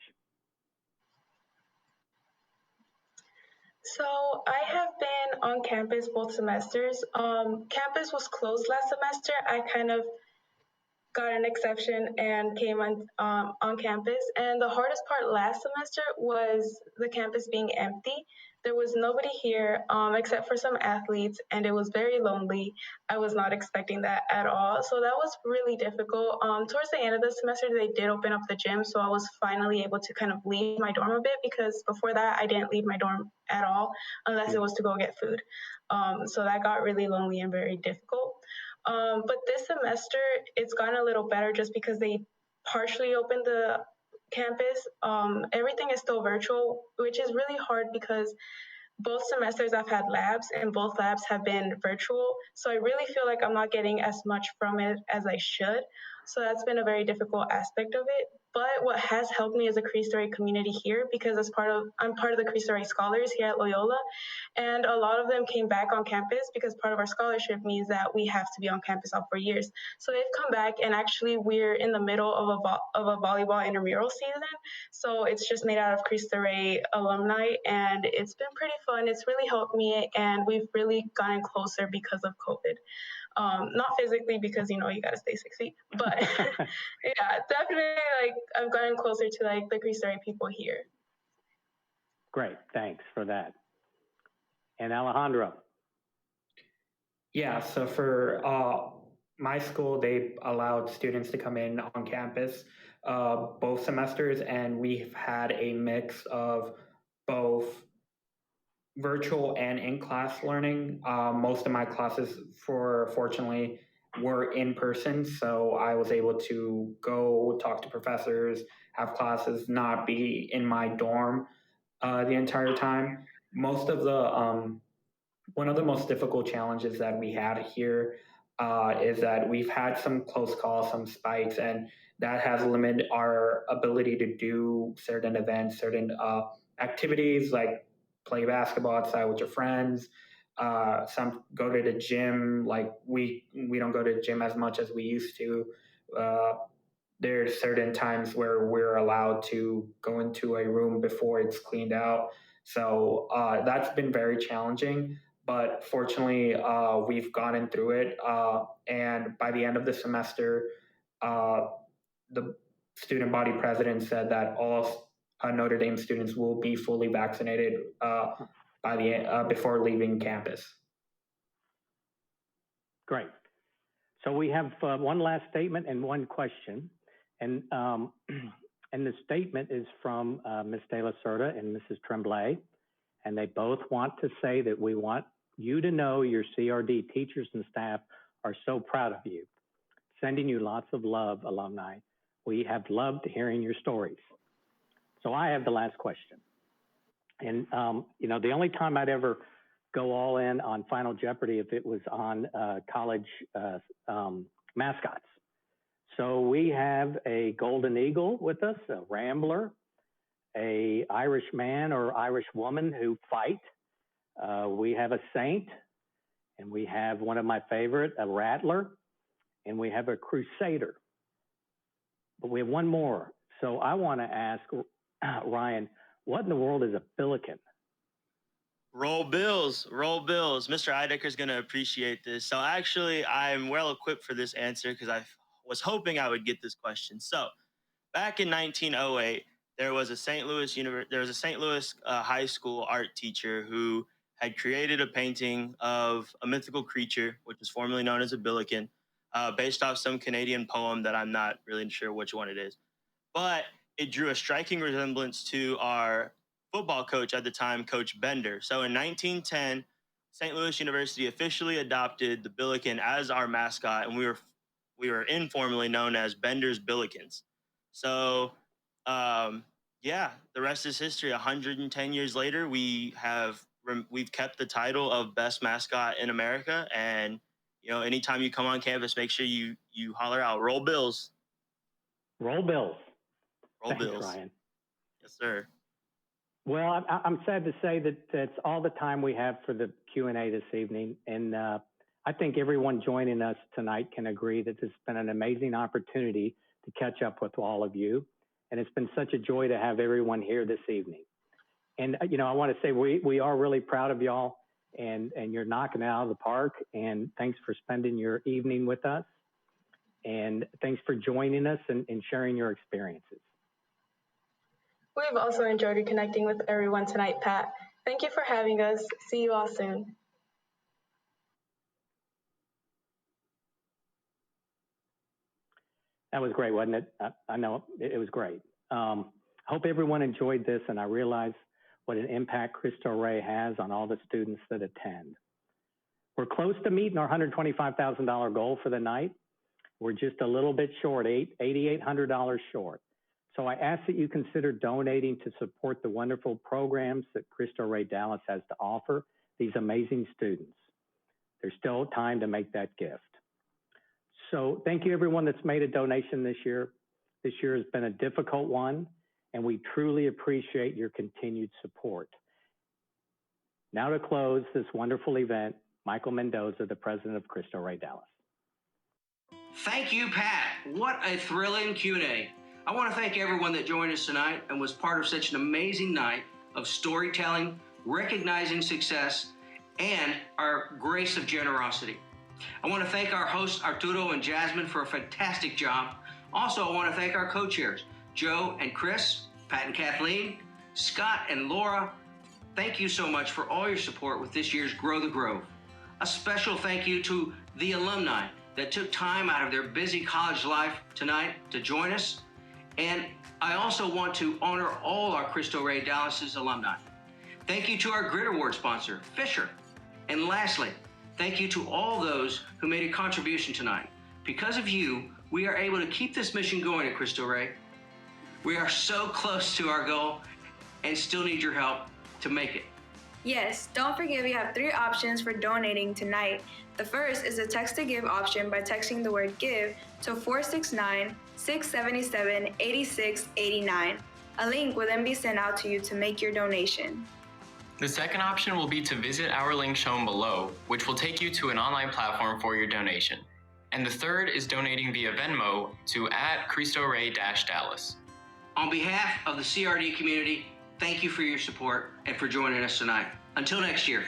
So I have been on campus both semesters. Campus was closed last semester. I kind of got an exception and came on campus. And the hardest part last semester was the campus being empty. There was nobody here except for some athletes, and it was very lonely. I was not expecting that at all. So that was really difficult. Towards the end of the semester, they did open up the gym, so I was finally able to kind of leave my dorm a bit, because before that, I didn't leave my dorm at all unless it was to go get food. So that got really lonely and very difficult. But this semester, it's gotten a little better just because they partially opened the campus. Everything is still virtual, which is really hard because both semesters I've had labs and both labs have been virtual. So I really feel like I'm not getting as much from it as I should. So that's been a very difficult aspect of it. But what has helped me is the Cristo Rey community here, because I'm part of the Cristo Rey Scholars here at Loyola. And a lot of them came back on campus because part of our scholarship means that we have to be on campus all 4 years. So they've come back, and actually we're in the middle of a volleyball intramural season. So it's just made out of Cristo Rey alumni, and it's been pretty fun. It's really helped me, and we've really gotten closer because of COVID. Not physically, because you gotta stay 6 feet, but yeah, definitely I've gotten closer to the Cristo Rey people here. Great, thanks for that. And Alejandro. Yeah, so for my school, they allowed students to come in on campus both semesters, and we've had a mix of both virtual and in-class learning. Most of my classes, fortunately, were in person, so I was able to go talk to professors, have classes, not be in my dorm the entire time. Most of the one of the most difficult challenges that we had here is that we've had some close calls, some spikes, and that has limited our ability to do certain events, certain activities like play basketball outside with your friends. Some go to the gym. Like we don't go to the gym as much as we used to. There's certain times where we're allowed to go into a room before it's cleaned out. So that's been very challenging. But fortunately, we've gotten through it. And by the end of the semester, the student body president said that all Notre Dame students will be fully vaccinated by the before leaving campus. Great. So we have one last statement and one question. And the statement is from Ms. De La Cerda and Mrs. Tremblay. And they both want to say that we want you to know your CRD teachers and staff are so proud of you. Sending you lots of love, alumni. We have loved hearing your stories. So I have the last question. And, the only time I'd ever go all in on Final Jeopardy if it was on college mascots. So we have a golden eagle with us, a rambler, a Irish man or Irish woman who fight. We have a saint, and we have one of my favorite, a rattler, and we have a crusader. But we have one more. So I want to ask Ryan, what in the world is a billiken? Roll Bills, roll Bills. Mr. Eidecker is going to appreciate this. So actually, I'm well equipped for this answer because I was hoping I would get this question. So back in 1908, there was a St. Louis high school art teacher who had created a painting of a mythical creature, which is formerly known as a billiken, based off some Canadian poem that I'm not really sure which one it is. But it drew a striking resemblance to our football coach at the time, Coach Bender. So in 1910, St. Louis University officially adopted the billiken as our mascot, and we were informally known as Bender's Billikens. So, yeah, the rest is history. 110 years later, we've kept the title of best mascot in America. And anytime you come on campus, make sure you holler out, "Roll Bills." Roll Bills. Roll Thanks, Bills. Ryan. Yes, sir. Well, I'm sad to say that that's all the time we have for the Q&A this evening. And I think everyone joining us tonight can agree that this has been an amazing opportunity to catch up with all of you. And it's been such a joy to have everyone here this evening. And, I want to say we are really proud of y'all, and you're knocking it out of the park. And thanks for spending your evening with us. And thanks for joining us and sharing your experiences. We've also enjoyed reconnecting with everyone tonight, Pat. Thank you for having us. See you all soon. That was great, wasn't it? I know it was great. Hope everyone enjoyed this, and I realize what an impact Cristo Rey has on all the students that attend. We're close to meeting our $125,000 goal for the night. We're just a little bit short, $8,800 short. So I ask that you consider donating to support the wonderful programs that Cristo Rey Dallas has to offer these amazing students. There's still time to make that gift. So thank you everyone that's made a donation this year. This year has been a difficult one, and we truly appreciate your continued support. Now to close this wonderful event, Michael Mendoza, the president of Cristo Rey Dallas. Thank you, Pat. What a thrilling Q&A. I want to thank everyone that joined us tonight and was part of such an amazing night of storytelling, recognizing success, and our grace of generosity. I want to thank our hosts, Arturo and Jasmine, for a fantastic job. Also, I want to thank our co-chairs, Joe and Chris, Pat and Kathleen, Scott and Laura. Thank you so much for all your support with this year's Grow the Grow. A special thank you to the alumni that took time out of their busy college life tonight to join us. And I also want to honor all our Cristo Rey Dallas's alumni. Thank you to our Grit Award sponsor, Fisher. And lastly, thank you to all those who made a contribution tonight. Because of you, we are able to keep this mission going at Cristo Rey. We are so close to our goal and still need your help to make it. Yes, don't forget we have 3 options for donating tonight. The first is the text to give option by texting the word give to 469-677-8689. A link will then be sent out to you to make your donation. The second option will be to visit our link shown below, which will take you to an online platform for your donation. And the third is donating via Venmo to @CristoRey-Dallas. On behalf of the CRD community, thank you for your support and for joining us tonight. Until next year.